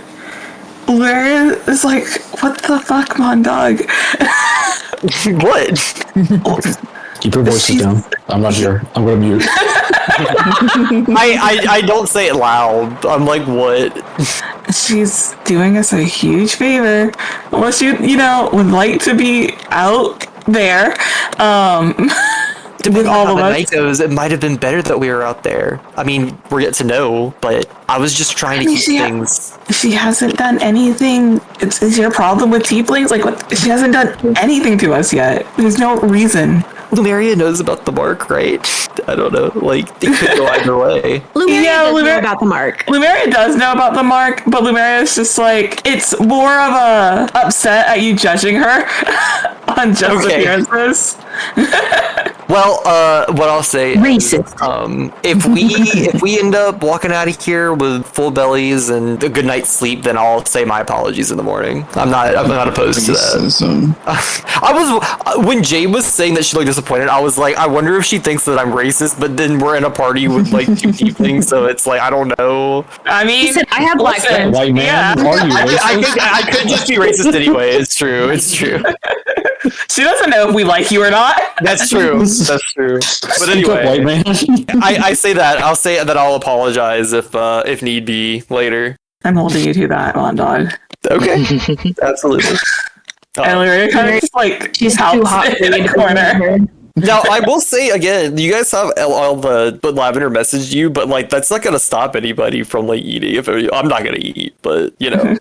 Larry is like, what the fuck, Mondog? What? Keep your voices down. I'm not here. I'm going to mute. I don't say it loud. I'm like, what? She's doing us a huge favor. Well, she, would like to be out there. With all of us. Goes, it might have been better that we were out there. I mean, we're yet to know, but I was just trying to keep things. She hasn't done anything. Is your problem with tieflings? Like, what? She hasn't done anything to us yet. There's no reason. Lumeria knows about the mark, right? I don't know. Like, it could go either way. Lumeria does know about the mark. Lumeria does know about the mark, but Lumeria is just like, it's more of a upset at you judging her on just appearances. Well, what I'll say racist. If we end up walking out of here with full bellies and a good night's sleep, then I'll say my apologies in the morning. I'm not opposed to that. I was when Jade was saying that she looked disappointed, I was like, I wonder if she thinks that I'm racist, but then we're in a party with like two tieflings, so it's like I don't know. I mean, I have black friends. White man, are you racist? I could just be racist anyway. It's true. She doesn't know if we like you or not. That's true. That's true. But anyway, white man. I say that. I'll say that I'll apologize if need be later. I'm holding you to that, Mondog. Okay. Absolutely. And we were kind of just like, She's house too hot for in you a to corner. Now, I will say again, you guys have all the but Lavender messaged you, but like that's not gonna stop anybody from like eating. If I'm not gonna eat, but you know,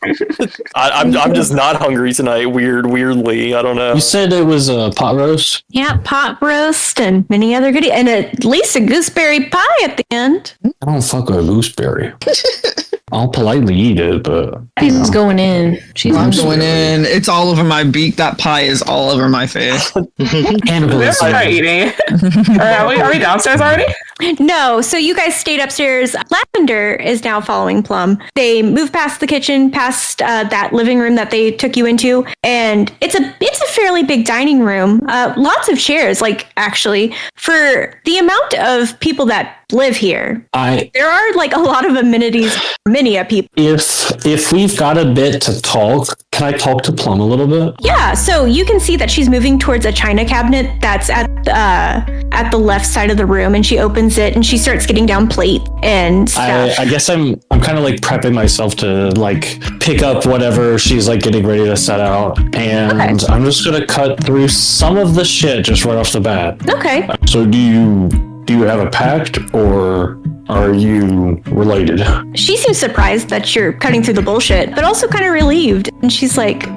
I'm just not hungry tonight. Weirdly, I don't know. You said it was a pot roast? Yeah, pot roast and many other goodies, and at least a gooseberry pie at the end. I don't fuck with a gooseberry. I'll politely eat it, but She's going in. She's I'm going in. It's all over my beak. That pie is all over my face. We're cannibalism. not eating. Are we downstairs already? No, so you guys stayed upstairs. Lavender is now following Plum. They moved past the kitchen, past that living room that they took you into, and it's a fairly big dining room. Lots of chairs, like actually for the amount of people that live here. There are like a lot of amenities, many a people. If we've got a bit to talk, can I talk to Plum a little bit? Yeah, so you can see that she's moving towards a china cabinet that's at the left side of the room, and she opens it and she starts getting down plate and stuff. I guess I'm kind of like prepping myself to like pick up whatever she's like getting ready to set out, and okay. I'm just gonna cut through some of the shit just right off the bat. Okay. So do you have a pact, or are you related? She seems surprised that you're cutting through the bullshit, but also kind of relieved. And she's like,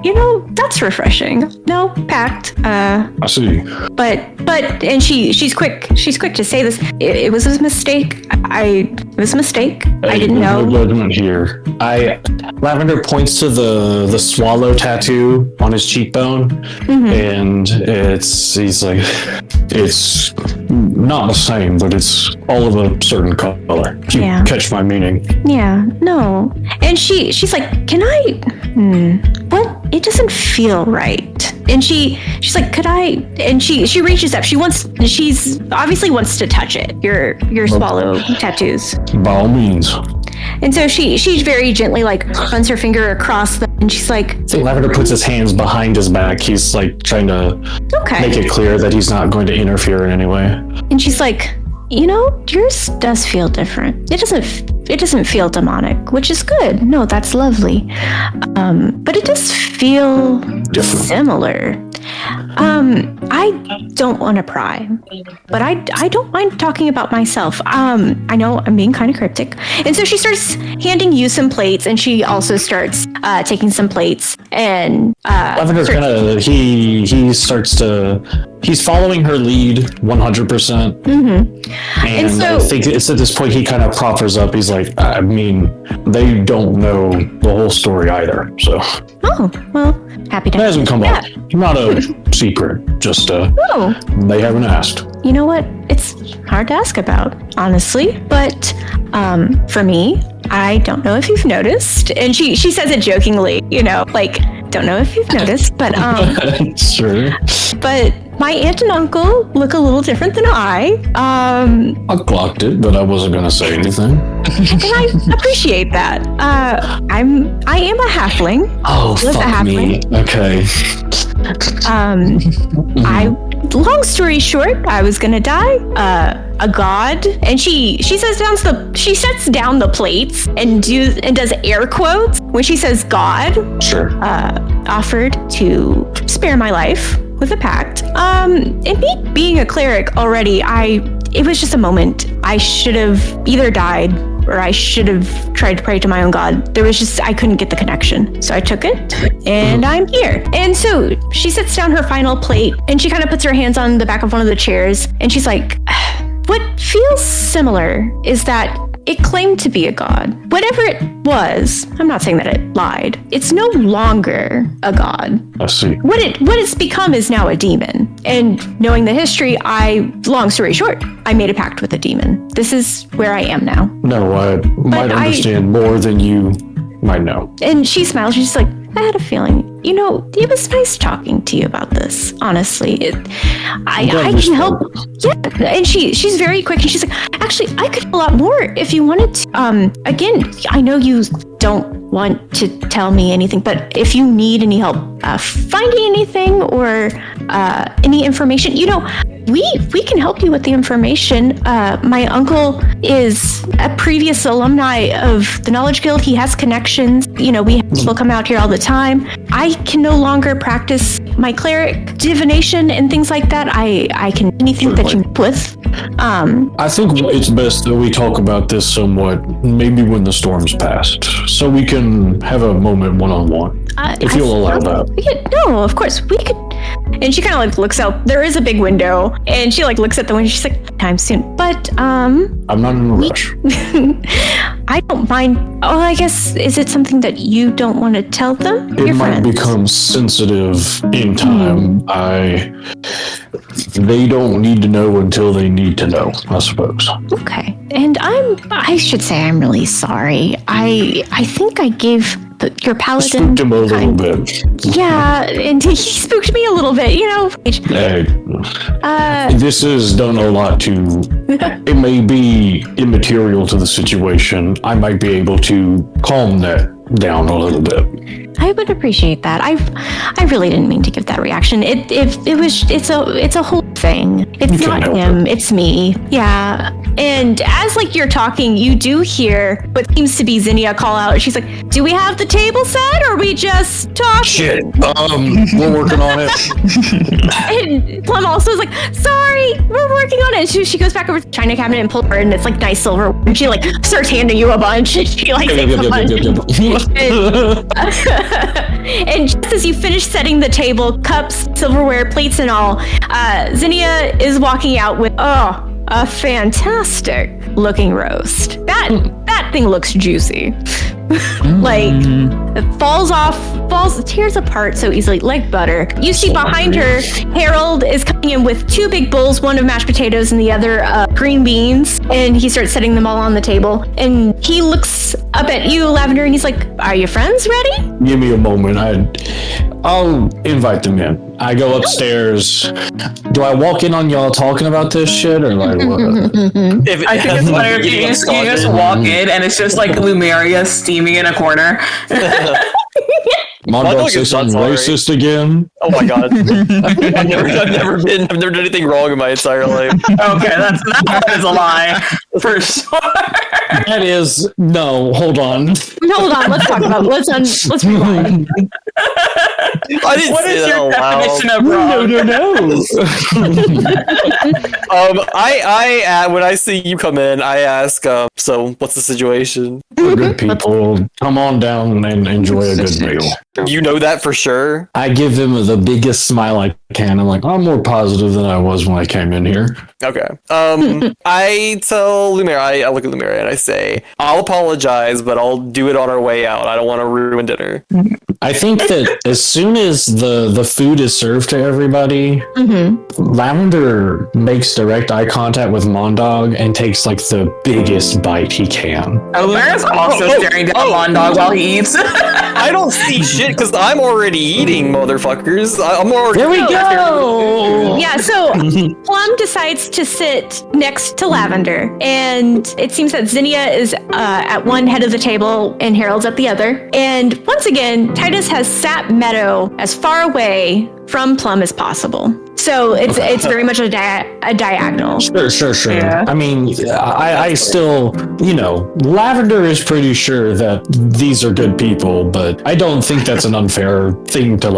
that's refreshing. No pact. I see. But and she's quick to say this. It was a mistake. It was a mistake. I didn't know. No judgment here. Lavender points to the swallow tattoo on his cheekbone, and he's like, it's not the same, but it's all of a certain color. You catch my meaning. Yeah, no. And she's like, can I? What? It doesn't feel right. And she's like, could I? And she reaches up. She's obviously wants to touch it. Your swallow tattoos. By all means. And so she very gently like runs her finger across them, and she's like, I think Lavender puts his hands behind his back. He's like trying to make it clear that he's not going to interfere in any way. And she's like, yours does feel different. It doesn't feel demonic, which is good. No, that's lovely. But it does feel different. Similar. I don't want to pry, but I don't mind talking about myself. I know I'm being kind of cryptic. And so she starts handing you some plates, and she also starts taking some plates, and Lavender he's following her lead 100%. And so, I think it's at this point he kind of proffers up. He's like, I mean, they don't know the whole story either, so. Oh, well, happy to. It hasn't come up. Not a secret, just they haven't asked. You know what? It's hard to ask about, honestly. But for me, I don't know if you've noticed. And she says it jokingly, like, don't know if you've noticed, but sure. But my aunt and uncle look a little different than I. I clocked it, but I wasn't gonna say anything. And I appreciate that. I am a halfling. Oh, fuck me. Okay. Long story short, I was gonna die. A god, and she sets down the plates and does air quotes when she says God. Sure. Offered to spare my life with a pact. And me being a cleric already, it was just a moment. I should have either died or I should have tried to pray to my own god. I couldn't get the connection. So I took it, and I'm here. And so she sets down her final plate, and she kind of puts her hands on the back of one of the chairs, and she's like, what feels similar is that it claimed to be a god. Whatever it was, I'm not saying that it lied. It's no longer a god. I see. What it's become is now a demon. And knowing the history, long story short, I made a pact with a demon. This is where I am now. No, I might understand more than you might know. And she smiles. She's like, I had a feeling. It was nice talking to you about this. Honestly, I can help. Yeah, and she's very quick, and she's like, actually, I could do a lot more if you wanted to. Again, I know you don't want to tell me anything, but if you need any help finding anything or any information, we can help you with the information. My uncle is a previous alumni of the Knowledge Guild. He has connections. You know, we have people come out here all the time. I can no longer practice my cleric divination and things like that. I can anything that you with. I think it's best that we talk about this somewhat, maybe when the storm's passed, so we can have a moment one-on-one. If you'll allow that. No, of course we could. And she kind of like looks out. There is a big window, and she like looks at the window. She's like, "Time soon." But I'm not in a rush. I don't mind. Oh, I guess is it something that you don't want to tell them? It might become sensitive in time. They don't need to know until they need to know, I suppose. Okay. And I should say I'm really sorry. I think I gave your paladin Spooked him a little bit. Yeah, and he spooked me a little bit, you know. This is done a lot to. It may be immaterial to the situation. I might be able to calm that down a little bit. I would appreciate that. I really didn't mean to give that reaction. It's a whole thing. It's not him. It's me. Yeah. And as like you're talking, you do hear what seems to be Zinnia call out. She's like, "Do we have the table set, or are we just talking?" Shit. We're working on it. And Plum also is like, "Sorry, we're working on it." She goes back over to the china cabinet and pulls her, and it's like nice silver. And she like starts handing you a bunch. And she like takes a bunch. And just as you finish setting the table, cups, silverware, plates, and all, Zinnia is walking out with a fantastic looking roast. That thing looks juicy. Like it tears apart so easily, like butter. You see behind her, Harold is coming in with two big bowls, one of mashed potatoes and the other green beans, and he starts setting them all on the table. And he looks up at you, Lavender, and he's like, "Are your friends ready?" Give me a moment. I'll invite them in. I go upstairs. Do I walk in on y'all talking about this shit, or like what? I think it's better if you just walk in and it's just like Lumeria steaming in a corner. Mondo say something racist again. Oh my god! I've never done anything wrong in my entire life. Okay, that is a lie for sure. That is no. Hold on. Hold on. Let's talk about. Let's rewind. I didn't What say is that your out definition loud. of wrong? I when I see you come in, I ask, so what's the situation? We're good people. Come on down and enjoy a good meal. You know that for sure. I give them the biggest smile I can. I'm like, I'm more positive than I was when I came in here. Okay. I tell Lumeria, I look at Lumeria and I say, I'll apologize, but I'll do it on our way out. I don't want to ruin dinner. I think that as soon as the food is served to everybody, Lavender makes direct eye contact with Mondog and takes like the biggest bite he can. Lumeria's also staring down Mondog while he eats. I don't see shit because I'm already eating, motherfuckers. I'm already. There we go. Yeah, so Plum decides to sit next to Lavender, and it seems that Zinnia is at one head of the table and Harold's at the other. And once again, Titus has sat Meadow as far away from Plum as possible. So it's very much a diagonal. Sure. Yeah. I mean, I still, Lavender is pretty sure that these are good people, but I don't think that's an unfair thing to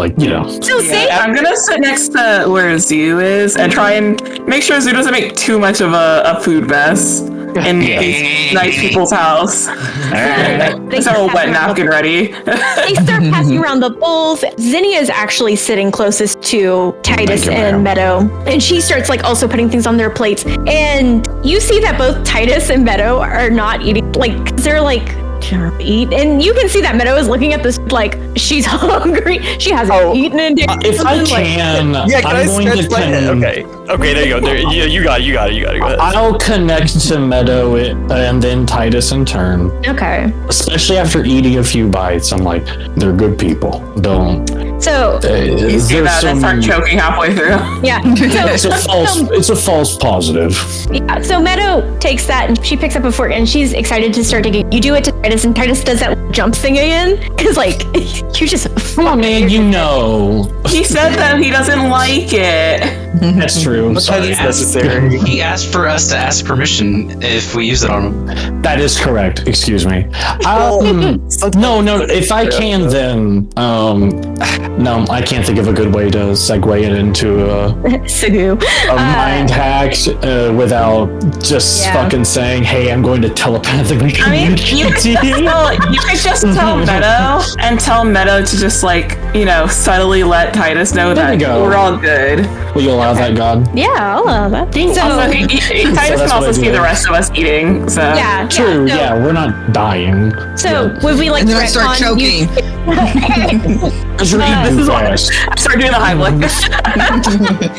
So say I'm gonna sit next to where Zoo is and try and make sure Zoo doesn't make too much of a food mess in these nice people's house. Let's have a wet napkin ready. They start passing around the bowls. Zinnia is actually sitting closest to Titus and Meadow, and she starts also putting things on their plates. And you see that both Titus and Meadow are not eating. They're eat, and you can see that Meadow is looking at this she's hungry. She hasn't eaten in days. If I can, Yeah, can I'm I going stretch to my head? Okay, there you go. You got it. Go ahead. I'll connect to Meadow and then Titus in turn. Okay. Especially after eating a few bites, I'm like, they're good people. Don't. So You see that and start choking halfway through. yeah. It's a false positive. Yeah. So Meadow takes that and she picks up a fork and she's excited to start digging. You do it to Titus, and Titus does that jump thing again because you're just. Come on, man. He said that he doesn't like it. That's true. I'm Because sorry. it's necessary. He asked for us to ask permission if we use it on him. That is correct. Excuse me. Sometimes- No. If I can, then no, I can't think of a good way to segue it into a Sugu. mind hack without just Yeah. fucking saying, "Hey, I'm going to telepathically I mean, communicate to you." you could just tell Meadow and tell Meadow to just like, subtly let Titus know There that we go. we're all good. Will you allow that, God? Yeah, I'll allow that. So, Also, Titus that's can also what I see do. the rest of us eating. So yeah. True. So, Yeah, we're not dying. So would we like And then I start retcon you- choking. Just read this too is what- fast. start doing the high blick.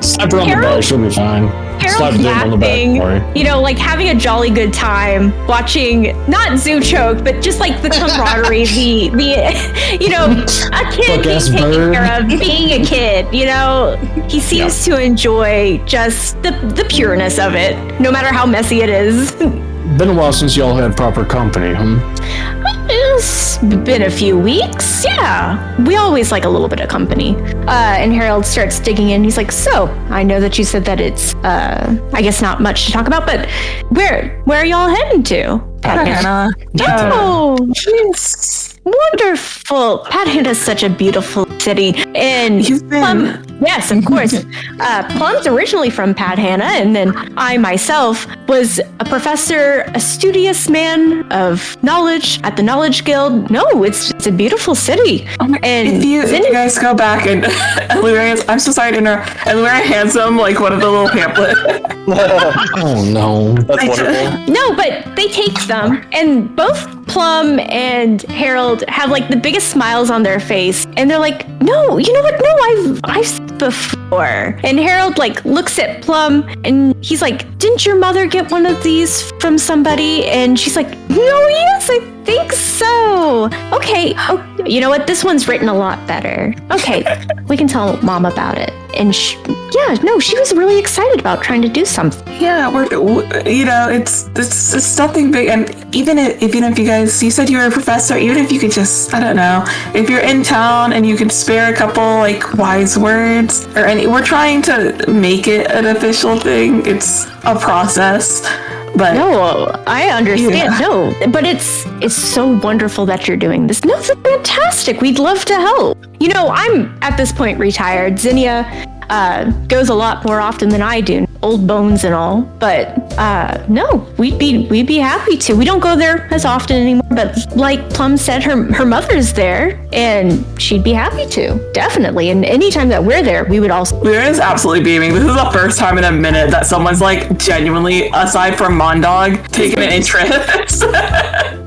Slap her on the Harold- back. She'll be fine. Slap Harold's them on the back. laughing, Sorry. like having a jolly good time watching not Zoo choke, but just like the camaraderie, the a kid being Fuck-ass taken bird. care of, being a kid. He seems to enjoy just the pureness of it, no matter how messy it is. Been a while since y'all had proper company, It's been a few weeks. Yeah, we always like a little bit of company. And Harold starts digging in. He's like, "So, I know that you said that it's, I guess not much to talk about, but where are y'all heading to?" Hannah. Oh, wonderful! Pat Hannah's such a beautiful city, and You've been- Plum. Yes, of course. Plum's originally from Pat Hannah, and then I myself was a professor, a studious man of knowledge at the Knowledge Guild. No, it's a beautiful city. And If you guys go back and Luria, I'm so sorry to interrupt. And Luria hands him like one of the little pamphlets. Oh no. That's wonderful. no, but they take them, and both Plum and Harold have like the biggest smiles on their face, and they're like, "No, you know what? No, I've seen before." And Harold like looks at Plum, and he's like, "Didn't your mother get one of these from somebody?" And she's like, "No, yes, I think so. Okay, oh, you know what? This one's written a lot better. Okay, we can tell Mom about it." And she was really excited about trying to do something. Yeah, it's nothing big. And even if you guys, you said you were a professor, even if you could just, I don't know, if you're in town and you could spare a couple like wise words or any, we're trying to make it an official thing. It's a process. But No, I understand. Yeah. No, but it's so wonderful that you're doing this. No, it's fantastic. We'd love to help. I'm at this point retired. Zinnia goes a lot more often than I do, old bones and all. But no, we'd be happy to. We don't go there as often anymore. But like Plum said, her mother's there, and she'd be happy to, definitely. And anytime that we're there, we would also. Luria is absolutely beaming. This is the first time in a minute that someone's like genuinely, aside from Mondog, taking an interest.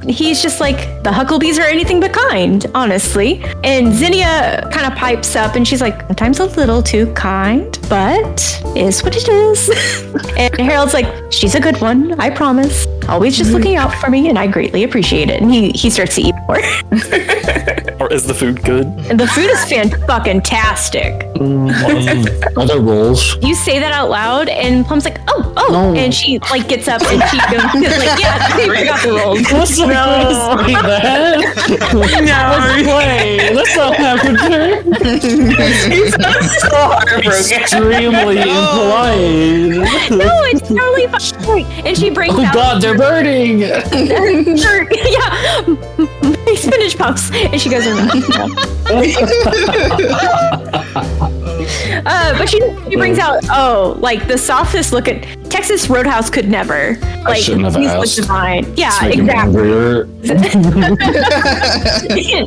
He's just like, the Hucklebees are anything but kind, honestly. And Zinnia kind of pipes up and she's like, sometimes a little too kind, but is what it is. And Harold's like, she's a good one, I promise. Always just looking out for me, and I greatly appreciate it. And he starts to eat more. Or is the food good? And the food is fan-fucking-tastic. Other rolls. You say that out loud, and Plum's like, oh, No. and she like gets up and she goes like, yeah, I forgot the rolls. Let's not say that. Let's play. Let's not have a turn. So heartbroken. Extremely impolite. No, it's totally fine. And she brings Oh out God, they're burning. spinach puffs, and she goes around. But she brings out like the softest looking Texas Roadhouse could never. Like shouldn't have these look asked. divine. Yeah, It's making me exactly. hungrier.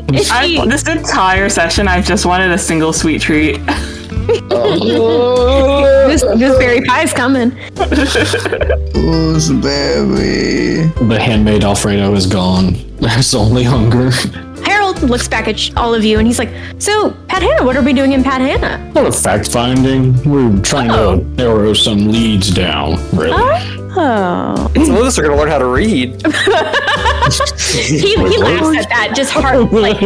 And she- This entire session, I've just wanted a single sweet treat. this berry pie's coming. Gooseberry. The handmade Alfredo is gone. There's only hunger. Harold looks back at all of you, and he's like, "So, Pat Hannah, what are we doing in Pat Hannah?" A lot of fact finding. We're trying to narrow some leads down, really. Oh, Some of us are gonna learn how to read. he laughs at that, just heart like.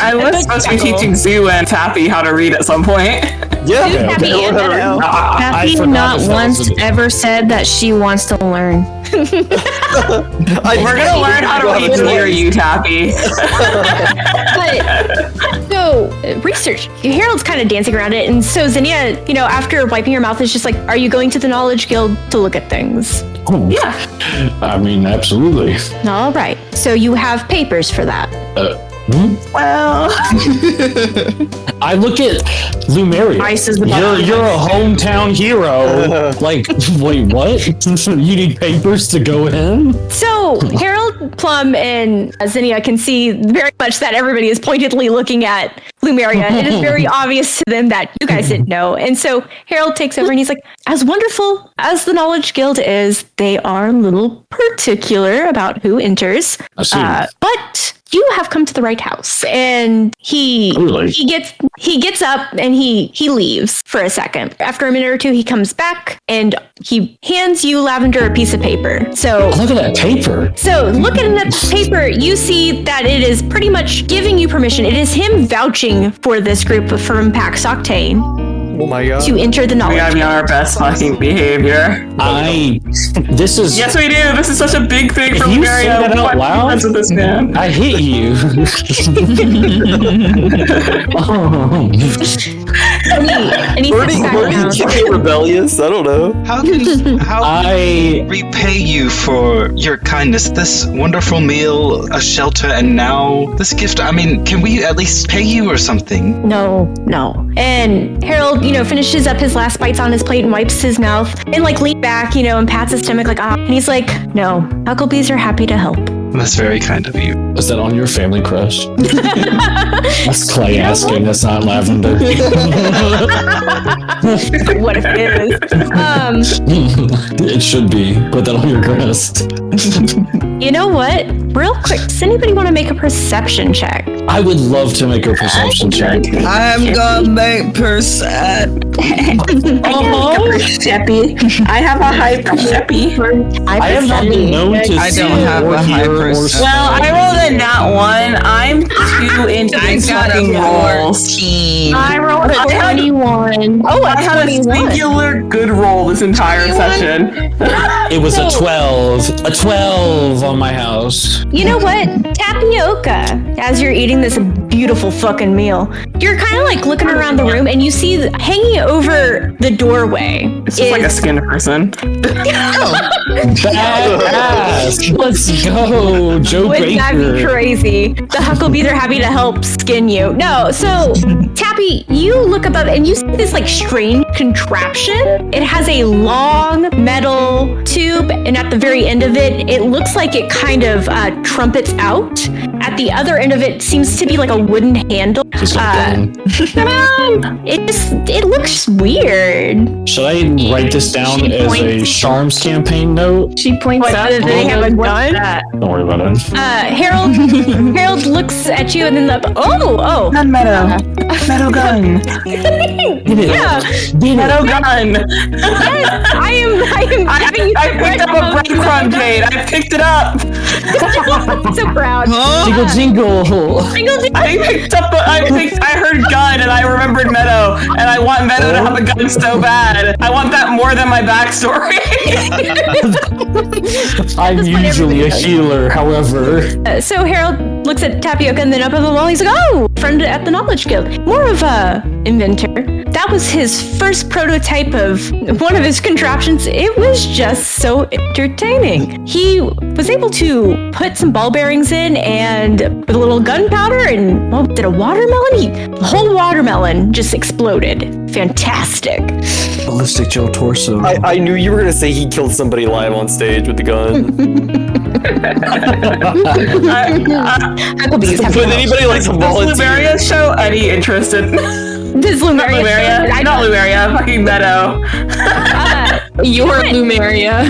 I was supposed to be teaching Zoo and Tappy how to read at some point. Yeah. Tappy they'll learn and how to read. Meadow. I Happy forgot not that was once an- ever said that she wants to learn. We're gonna learn how to read near you, Tappy. But so So, research. Harold's kind of dancing around it, and so Zinnia, after wiping her mouth, is just like, are you going to the Knowledge Guild to look at things? Oh, Yeah. I mean, absolutely. All right. So you have papers for that. Well, I look at Lumeria. Ice is the You're a hometown hero. Like, wait, what? You need papers to go in? So Harold, Plum, and Zinnia can see very much that everybody is pointedly looking at Lumeria. It is very obvious to them that you guys didn't know. And so Harold takes over and he's like, as wonderful as the Knowledge Guild is, they are a little particular about who enters. I see. But you have come to the right house. And he gets up and he leaves for a second. After a minute or two, he comes back and he hands you, Lavender, a piece of paper. So Look at that paper. So looking at the paper, you see that it is pretty much giving you permission. It is him vouching for this group from PAX Octane Oh my god. to enter the we knowledge. gotta be on our best fucking behavior. This is. Yes, we do. This is such a big thing for If you say Mario. that out loud- With this man. I hit you. And he sits back down. Pretty rebellious. I don't know. How can I repay you for your kindness? This wonderful meal, a shelter, and now this gift. I mean, can we at least pay you or something? No. And Harold, finishes up his last bites on his plate and wipes his mouth and leans back, and pats his stomach like, ah. And he's like, no, Hucklebees are happy to help. That's very kind of you. is that on your family crest? That's Clay asking. That's not Lavender. What if it is? It should be. Put that on your crest. You know what? Real quick, does anybody want to make a perception check? I would love to make a perception check. I'm gonna make percent. Percepi. I have a high percepi. I have not been known to I see don't have or a high hear or perception. Well, I rolled a nat 1. I'm too into I these got fucking a rolls. 14. I rolled a 21. Oh, I had a singular good roll this entire session. It was a 12. A 12 on my house. You know what? Tapioca. As you're eating this beautiful fucking meal, you're kind of looking around the room and you see hanging over the doorway. It's just like a skinned person. Badass. Let's go, Joe Wouldn't that be Baker. crazy? The Hucklebees are happy to help skin you. No, so Tappy, you look above and you see this strange contraption. It has a long metal tube, and at the very end of it, it looks like it kind of trumpets out. At the other end of it seems to be like a wooden handle. Just like It looks weird. Should I write this down as a Charms campaign note? She points out Do they have a gun? Don't worry about it. Harold looks at you and then oh. Gun meadow. Meadow gun. Yeah. Meadow gun. Yes, I am giving you I picked up a breadcrumb, Jade. I picked it up. so proud. Jingle jingle. I heard gun and I remembered Meadow, and I want Meadow to have a gun so bad. I want that more than my backstory. I'm usually a healer, however. So Harold looks at Tapioca and then up at the wall. He's like, "Oh, friend at the Knowledge Guild, more of a inventor." That was his first prototype of one of his contraptions. It was just so entertaining. He was able to put some ball bearings in and with a little gunpowder and did a watermelon? The whole watermelon just exploded. Fantastic. Ballistic Joe Torso. I knew you were gonna say he killed somebody live on stage with the gun. Hucklebees have Would anybody like to Does volunteer? Lumeria show any interest in? Does Lumeria? Not Lumeria. Fucking Meadow. You're Lumeria.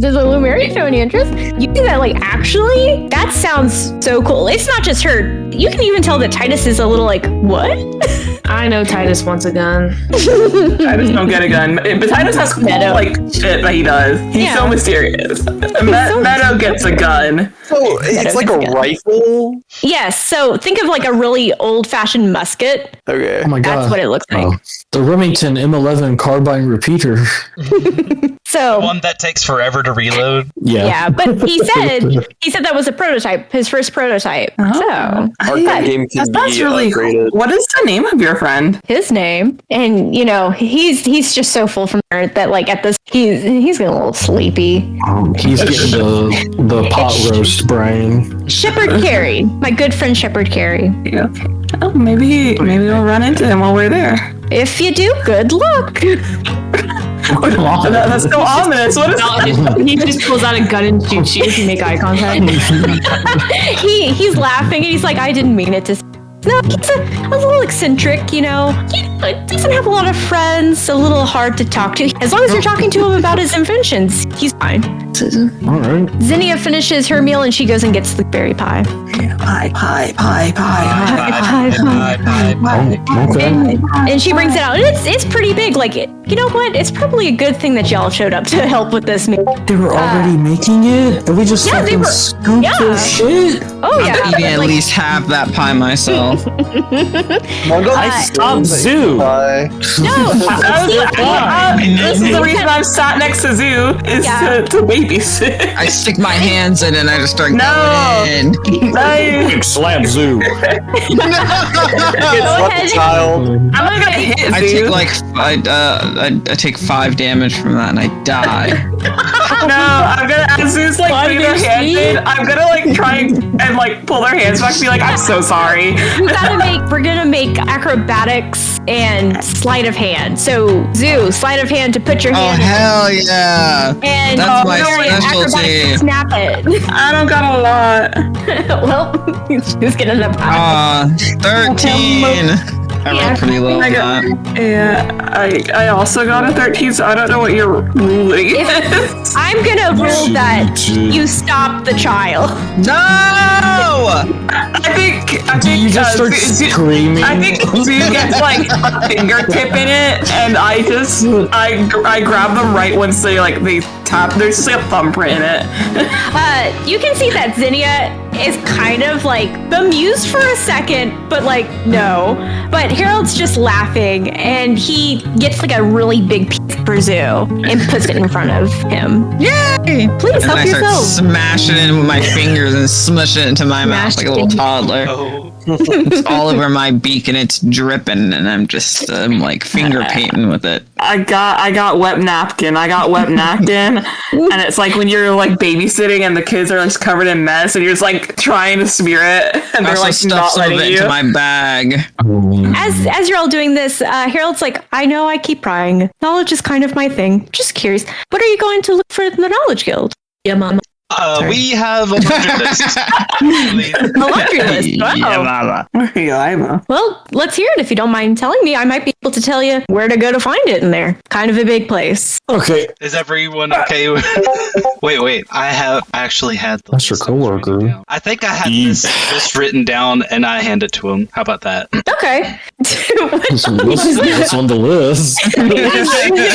Does the Lumeria show any interest? You see that, actually, that sounds so cool. It's not just her. You can even tell that Titus is a little what? I know Titus wants a gun. Titus don't get a gun, but Titus has cool like shit that he does. He's so mysterious. Meadow gets a gun. So it's like a rifle. Yes. So think of like a really old-fashioned musket. Okay. Oh my god. That's what it looks like. The Remington M11 carbine repeater. So One that takes forever to reload. yeah, but he said that was a prototype, his first prototype. So Game can That's be really cool. upgraded. What is the name of your friend? his name, and he's just so full from there that like at this he's getting a little sleepy. He's getting the pot roast brain. Shepherd Carey, my good friend Shepherd Carey. Yeah, okay. Oh, maybe we'll run into him while we're there. If you do, good luck. That's so ominous. What is He just pulls out a gun and shoots you if you make eye contact. He's laughing and he's like, I didn't mean it to. No, he's a little eccentric, He doesn't have a lot of friends, a little hard to talk to. As long as you're talking to him about his inventions, he's fine. All right. Zinnia finishes her meal and she goes and gets the berry pie. Pie. Okay. And she brings it out. And it's pretty big. Like, you know what? It's probably a good thing that y'all showed up to help with this meal. They were already making it, and we just Yeah, they fucking were- scooped yeah. their shit. Oh, yeah. I'm eating at least half that pie myself. Stop Zoo. Pie. No. This is the reason I've sat next to Zoo is to babysit. I stick my hands in and I just start No. going in. Nice. Big slap Zoo. It's Go not ahead. the child. I'm not gonna hit I Zoo. take like I take 5 damage from that and I die. No, I'm gonna as Zoo's like putting their hands in, I'm gonna like try and like pull their hands back and be like, I'm so sorry. We're gonna make acrobatics and sleight of hand. So Zoo, sleight of hand to put your Oh hand hell yeah! and That's my Mary, acrobatics specialty. to snap it. I don't got a lot. Well, she's getting a pie. 13. I rolled pretty low on that. Yeah, I also got a 13, so I don't know what you're ruling. I'm gonna rule that you stop the child. No! I think You just start Zoo- screaming. I think Zoo gets like a fingertip in it, and I grab them right once they tap. There's just like a thumbprint in it. You can see that Zinnia is kind of like bemused for a second, but like no. But Harold's just laughing, and he gets like a really big piece for Zoo and puts it in front of him. Yay! Please And help I start yourself. smashing it in with my fingers and smush it into my mouth like a little toddler. Oh. It's all over my beak and it's dripping, and I'm just like finger painting with it. I got wet napkin. And it's like when you're like babysitting and the kids are like covered in mess and you're just like trying to smear it and I they're also like stuff not some of letting it you. into my bag. As you're all doing this, Harold's like, I know I keep prying. Knowledge is kind of my thing. Just curious. What are you going to look for in the Knowledge Guild? Yeah, mama. We have a laundry list. A laundry list. Wow. Yeah, mama. Well, let's hear it if you don't mind telling me. I might be able to tell you where to go to find it in there. Kind of a big place. Okay. Is everyone okay with... Wait. I have actually had the That's your list. I was writing coworker. it down. I think I had this written down and I hand it to him. How about that? Okay. What's on the list?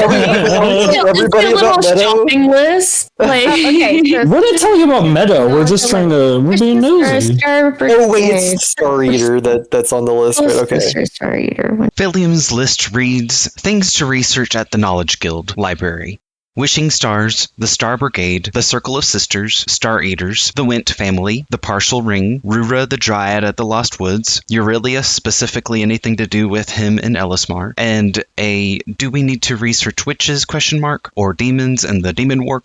Everybody a little about Meadow. shopping list. Like, Okay. What did I tell you about Meadow? We're just trying to. We're being nosy. Oh wait, it's Star Eater that's on the list, right? Okay. Star Eater. William's list reads Things to research at the Knowledge Guild Library. Wishing Stars, the Star Brigade, the Circle of Sisters, Star Eaters, the Wint family, the Partial Ring, Rura the Dryad at the Lost Woods, Aurelius, specifically anything to do with him and Ellismar, and a Do we need to research witches ? Or demons and the Demon War ?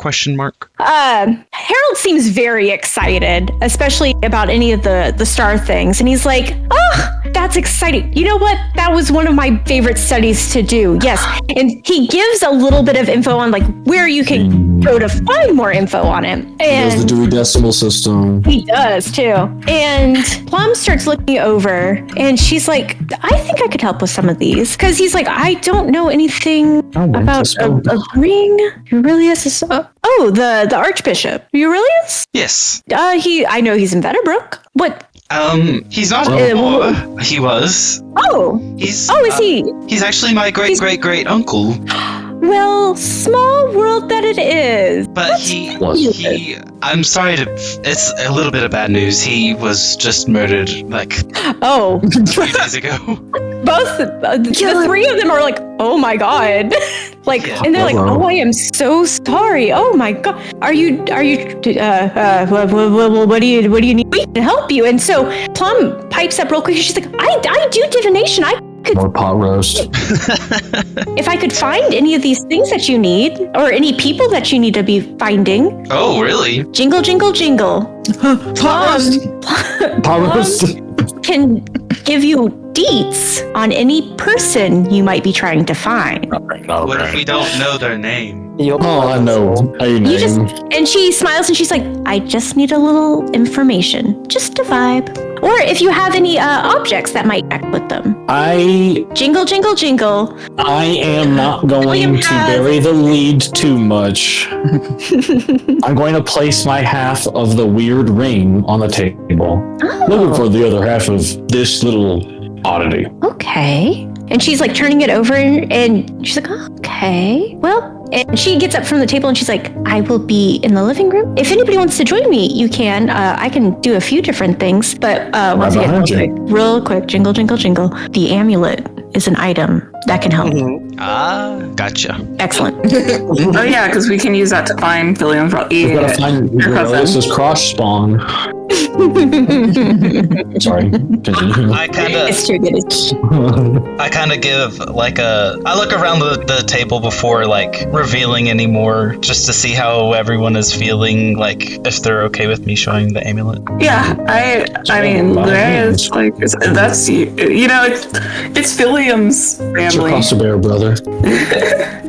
Harold seems very excited, especially about any of the star things, and he's like, "Oh, that's exciting! You know what? That was one of my favorite studies to do." Yes, and he gives a little bit of info on like where you can go to find more info on it. There's the And Dewey Decimal System. he does too. And Plum starts looking over, and she's like, "I think I could help with some of these," because he's like, "I don't know anything about a ring." Aurelius is the Archbishop. Aurelius? Yes. I know he's in Vettabrooke. What He's not anymore. He was. Is he? He's actually my great uncle. Well, small world that it is. But he I'm sorry to. It's a little bit of bad news. He was just murdered a few days ago. Both the three of them are like, oh my god, and they're like, oh, I am so sorry. Oh my god, what do you need me to help you? And so Plum pipes up real quick. She's like, I do divination. More pot roast. If I could find any of these things that you need, or any people that you need to be finding. Oh, really? Jingle, jingle, jingle. Pot roast can give you deets on any person you might be trying to find. What if we don't know their name? Oh, I know. And she smiles and she's like, I just need a little information. Just a vibe. Or if you have any objects that might act with them. Jingle, jingle, jingle. I am not going to bury the lead too much. I'm going to place my half of the weird ring on the table. Looking for the other half of this little oddity. Okay. And she's like turning it over and she's like, okay, well, and she gets up from the table and she's like, I will be in the living room. If anybody wants to join me, you can. I can do a few different things, but once again, real quick, jingle, jingle, jingle. The amulet is an item that can help. Gotcha. Excellent. Oh yeah, because we can use that to find Philium for We've got to find This cross spawn. Sorry. Continue. It's too good. I kind of give I look around the table before revealing any more, just to see how everyone is feeling, if they're okay with me showing the amulet. Yeah, I mean, there is that's it's Philium's family. Across the bear, brother.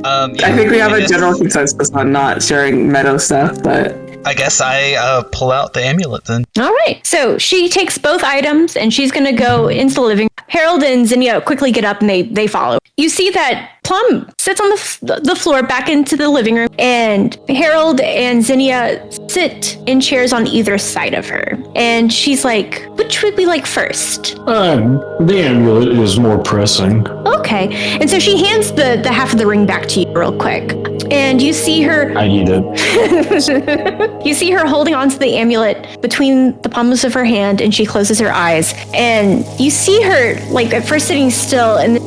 I think we have a general consensus on not sharing Meadow stuff, but I guess I pull out the amulet then. All right. So she takes both items and she's going to go into the living room. Harold and Zinnia quickly get up and they follow. You see that Plum sits on the floor back into the living room, and Harold and Zinnia sit in chairs on either side of her. And she's like, which would we like first? The amulet is more pressing. Okay. And so she hands the half of the ring back to you real quick. And you see her... I need it. You see her holding onto the amulet between the palms of her hand, and she closes her eyes. And you see her, at first sitting still, and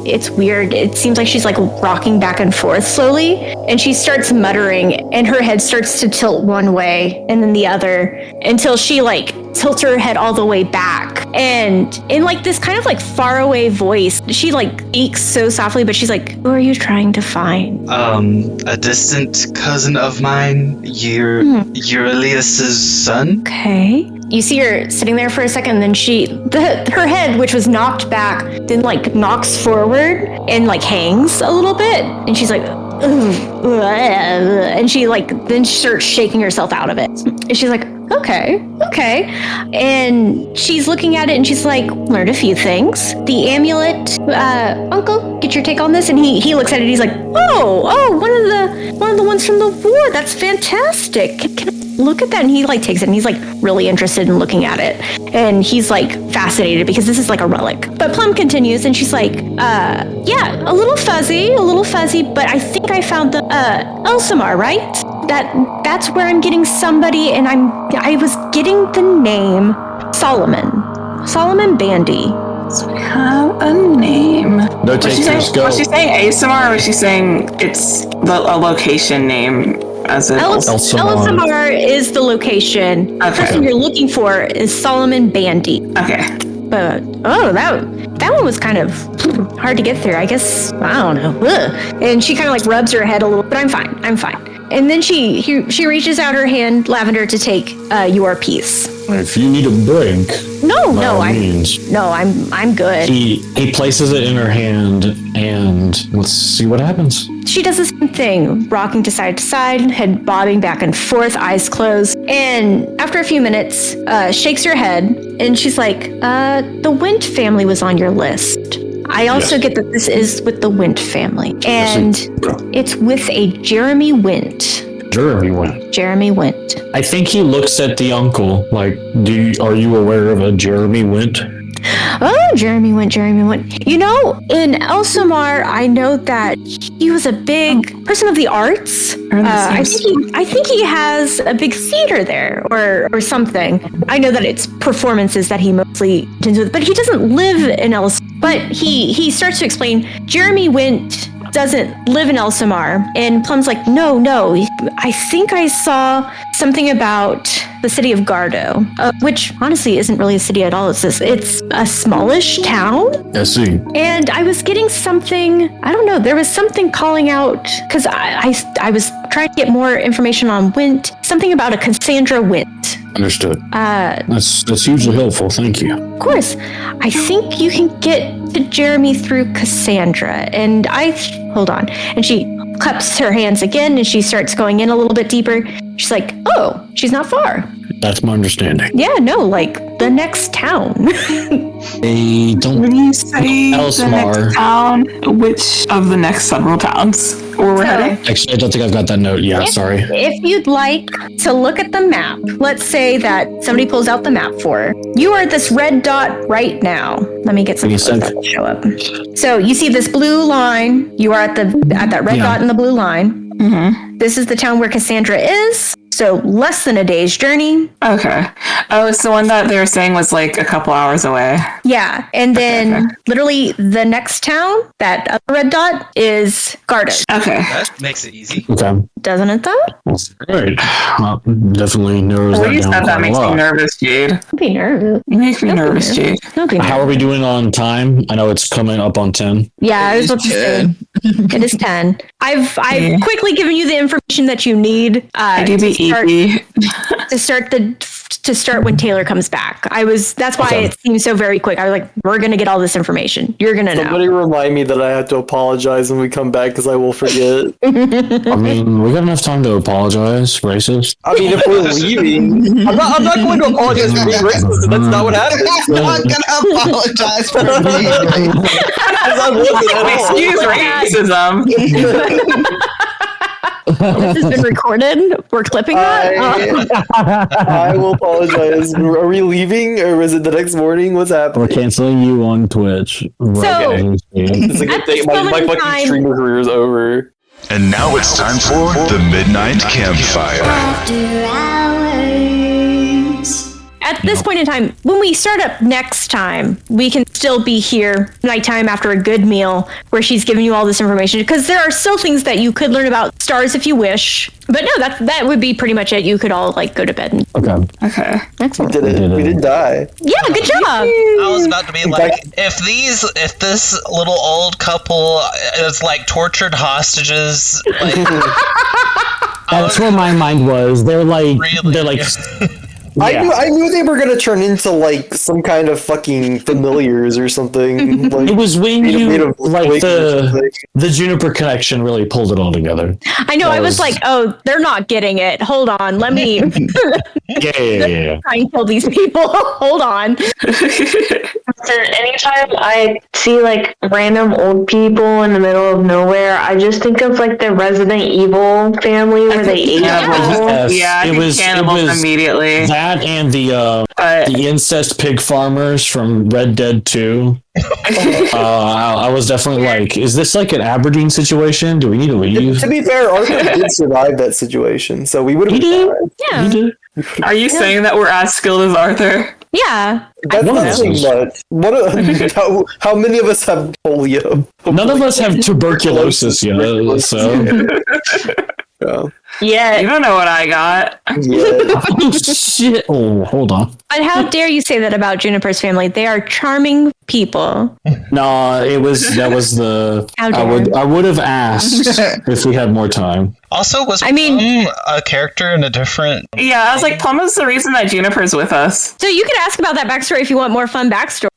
it's weird. It seems like she's rocking back and forth slowly. And she starts muttering, and her head starts to tilt one way and then the other until she tilts her head all the way back. And in this kind of faraway voice, she speaks so softly, but she's like, who are you trying to find? A distant cousin of mine, Eurelius's son. Okay. You see her sitting there for a second, and then her head, which was knocked back, then knocks forward and hangs a little bit, and she's like, and she then starts shaking herself out of it. And she's like, okay. And she's looking at it and she's like, learned a few things. The amulet, Uncle, get your take on this. And he looks at it, he's like, one of the ones from the war. That's fantastic. Can I look at that? And he takes it and he's really interested in looking at it. And he's fascinated because this is a relic. But Plum continues and she's like, yeah, a little fuzzy, but I think I found the Elsamar, right? That's where I'm getting somebody, and I was getting the name Solomon Bandy. So we have a name. No takers, go. Was she saying Asamar, or was she saying it's a location name? As in Elsamar is the location. Okay. The person you're looking for is Solomon Bandy. Okay. But that one was kind of hard to get through. I guess I don't know. Ugh. And she kind of rubs her head a little, but I'm fine. And then she reaches out her hand, Lavender, to take your piece. If you need a drink, I'm good. He places it in her hand, and let's see what happens. She does the same thing, rocking to side, head bobbing back and forth, eyes closed. And after a few minutes, shakes her head, and she's like, the Wint family was on your list. I also get that this is with the Wint family. And it's with a Jeremy Wint. Jeremy went. Jeremy went. I think he looks at the uncle like, are you aware of a Jeremy went? Oh, Jeremy went. You know, in Elsamar, I know that he was a big person of the arts. I think he has a big theater there, or something. I know that it's performances that he mostly attends with, but he doesn't live in Elsamar. But he starts to explain. Jeremy went. Doesn't live in Elsamar, and Plum's like, no, I think I saw something about the city of Gardo, which honestly isn't really a city at all. It's a smallish town. I see. And I was getting something, I don't know, there was something calling out, because I was trying to get more information on Wint, something about a Cassandra Wint. Understood. That's hugely helpful. Thank you. Of course. I think you can get to Jeremy through Cassandra. And hold on. And she claps her hands again and she starts going in a little bit deeper. She's like, oh, she's not far. That's my understanding. Yeah, no, like the next town. They don't. When you say the next town, which of the next several towns where we're heading? Actually, I don't think I've got that note. Yeah, sorry. If you'd like to look at the map, let's say that somebody pulls out the map for her. You are at this red dot right now. Let me get some that will show up. So you see this blue line. You are at that red dot in the blue line. Mm-hmm. This is the town where Cassandra is. So less than a day's journey. Okay. Oh, it's the one that they were saying was like a couple hours away. Yeah. And then literally the next town, that other red dot, is Garden. Okay. That makes it easy. Okay. Doesn't it though? Right. Well, definitely narrows that down. That makes me nervous, Jade. Don't be nervous. You make me nervous, Jade. How are we doing on time? I know it's coming up on 10. Yeah, I was about to say. It is 10. I've quickly given you the information that you need to start when Taylor comes back. That's why it seems so very quick. I was like, we're gonna get all this information. You're gonna know. Somebody remind me that I have to apologize when we come back because I will forget. I mean, we got enough time to apologize, racist. I mean, if we're leaving, I'm not going to apologize for being racist. That's not what happened. I'm not gonna apologize for being Excuse racism. This has been recorded. We're clipping that. I will apologize. Are we leaving, or is it the next morning? What's happening? We're canceling you on Twitch. It's a good thing. My fucking streamer career is over. And now it's time for the Midnight Campfire. At this point in time, when we start up next time, we can still be here nighttime after a good meal where she's giving you all this information, because there are still things that you could learn about stars if you wish. But no, that would be pretty much it. You could all go to bed. Okay. Excellent. We did it. We didn't die. Yeah, good job. I was about to be like, if this little old couple is like tortured hostages, like, that's where my mind was. They're like. Yeah. I knew they were gonna turn into like some kind of fucking familiars or something. Like, it was when the Juniper connection really pulled it all together. I know. I was like, oh, they're not getting it. Hold on, let me. Yeah. Try and kill these people. Hold on. Anytime I see like random old people in the middle of nowhere, I just think of like the Resident Evil family where they ate cannibals. Yeah, it was cannibals immediately. That and the incest pig farmers from Red Dead 2. I was definitely like, is this like an Aberdeen situation? Do we need to leave? To be fair, Arthur did survive that situation, so we would have been fine. Yeah. He did. Are you saying that we're as skilled as Arthur? Yeah. That's not saying much. How many of us have polio? None of us have tuberculosis yet, so. Yeah. You don't know what I got. Oh, shit. Oh, hold on. But how dare you say that about Juniper's family? They are charming people. No, that was the. I would have asked if we had more time. Also, was Plum a character in a different? Yeah, I was like, Plum is the reason that Juniper's with us. So you could ask about that backstory if you want more fun backstory.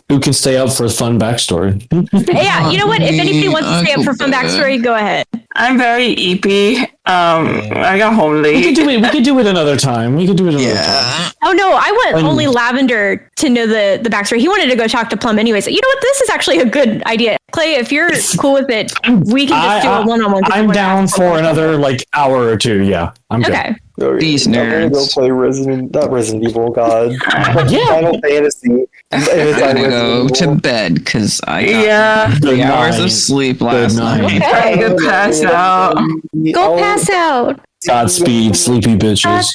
Who can stay up for fun backstory? Yeah, you know what? If anybody wants to stay up for fun backstory, go ahead. I'm very eepy. I got home late. We could do it another time. Oh no, I want only Lavender to know the backstory. He wanted to go talk to Plum anyway. So you know what? This is actually a good idea. Clay, if you're cool with it, we can just do a one-on-one. I'm down for another hour or two. Yeah, I'm good. Okay. These I'm gonna go nerds. play not Resident Evil, God. Yeah. Final Fantasy. I'm gonna go to bed because I got Good 3 hours night. of sleep Good last night. night. I could pass out. Go pass out. Godspeed, sleepy bitches.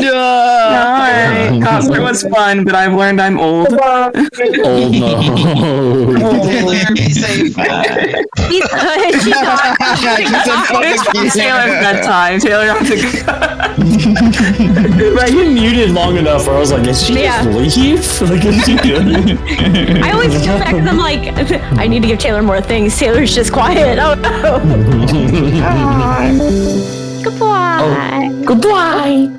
Alright. Cosplay was fun, but I've learned I'm old. Old no. Taylor, be safe. It's Taylor's bedtime. Taylor has to go. Right, you muted long enough where I was like, is she just leave? Like, is she good? I always feel that because I'm like, I need to give Taylor more things. Taylor's just quiet. Oh no. Goodbye. Goodbye.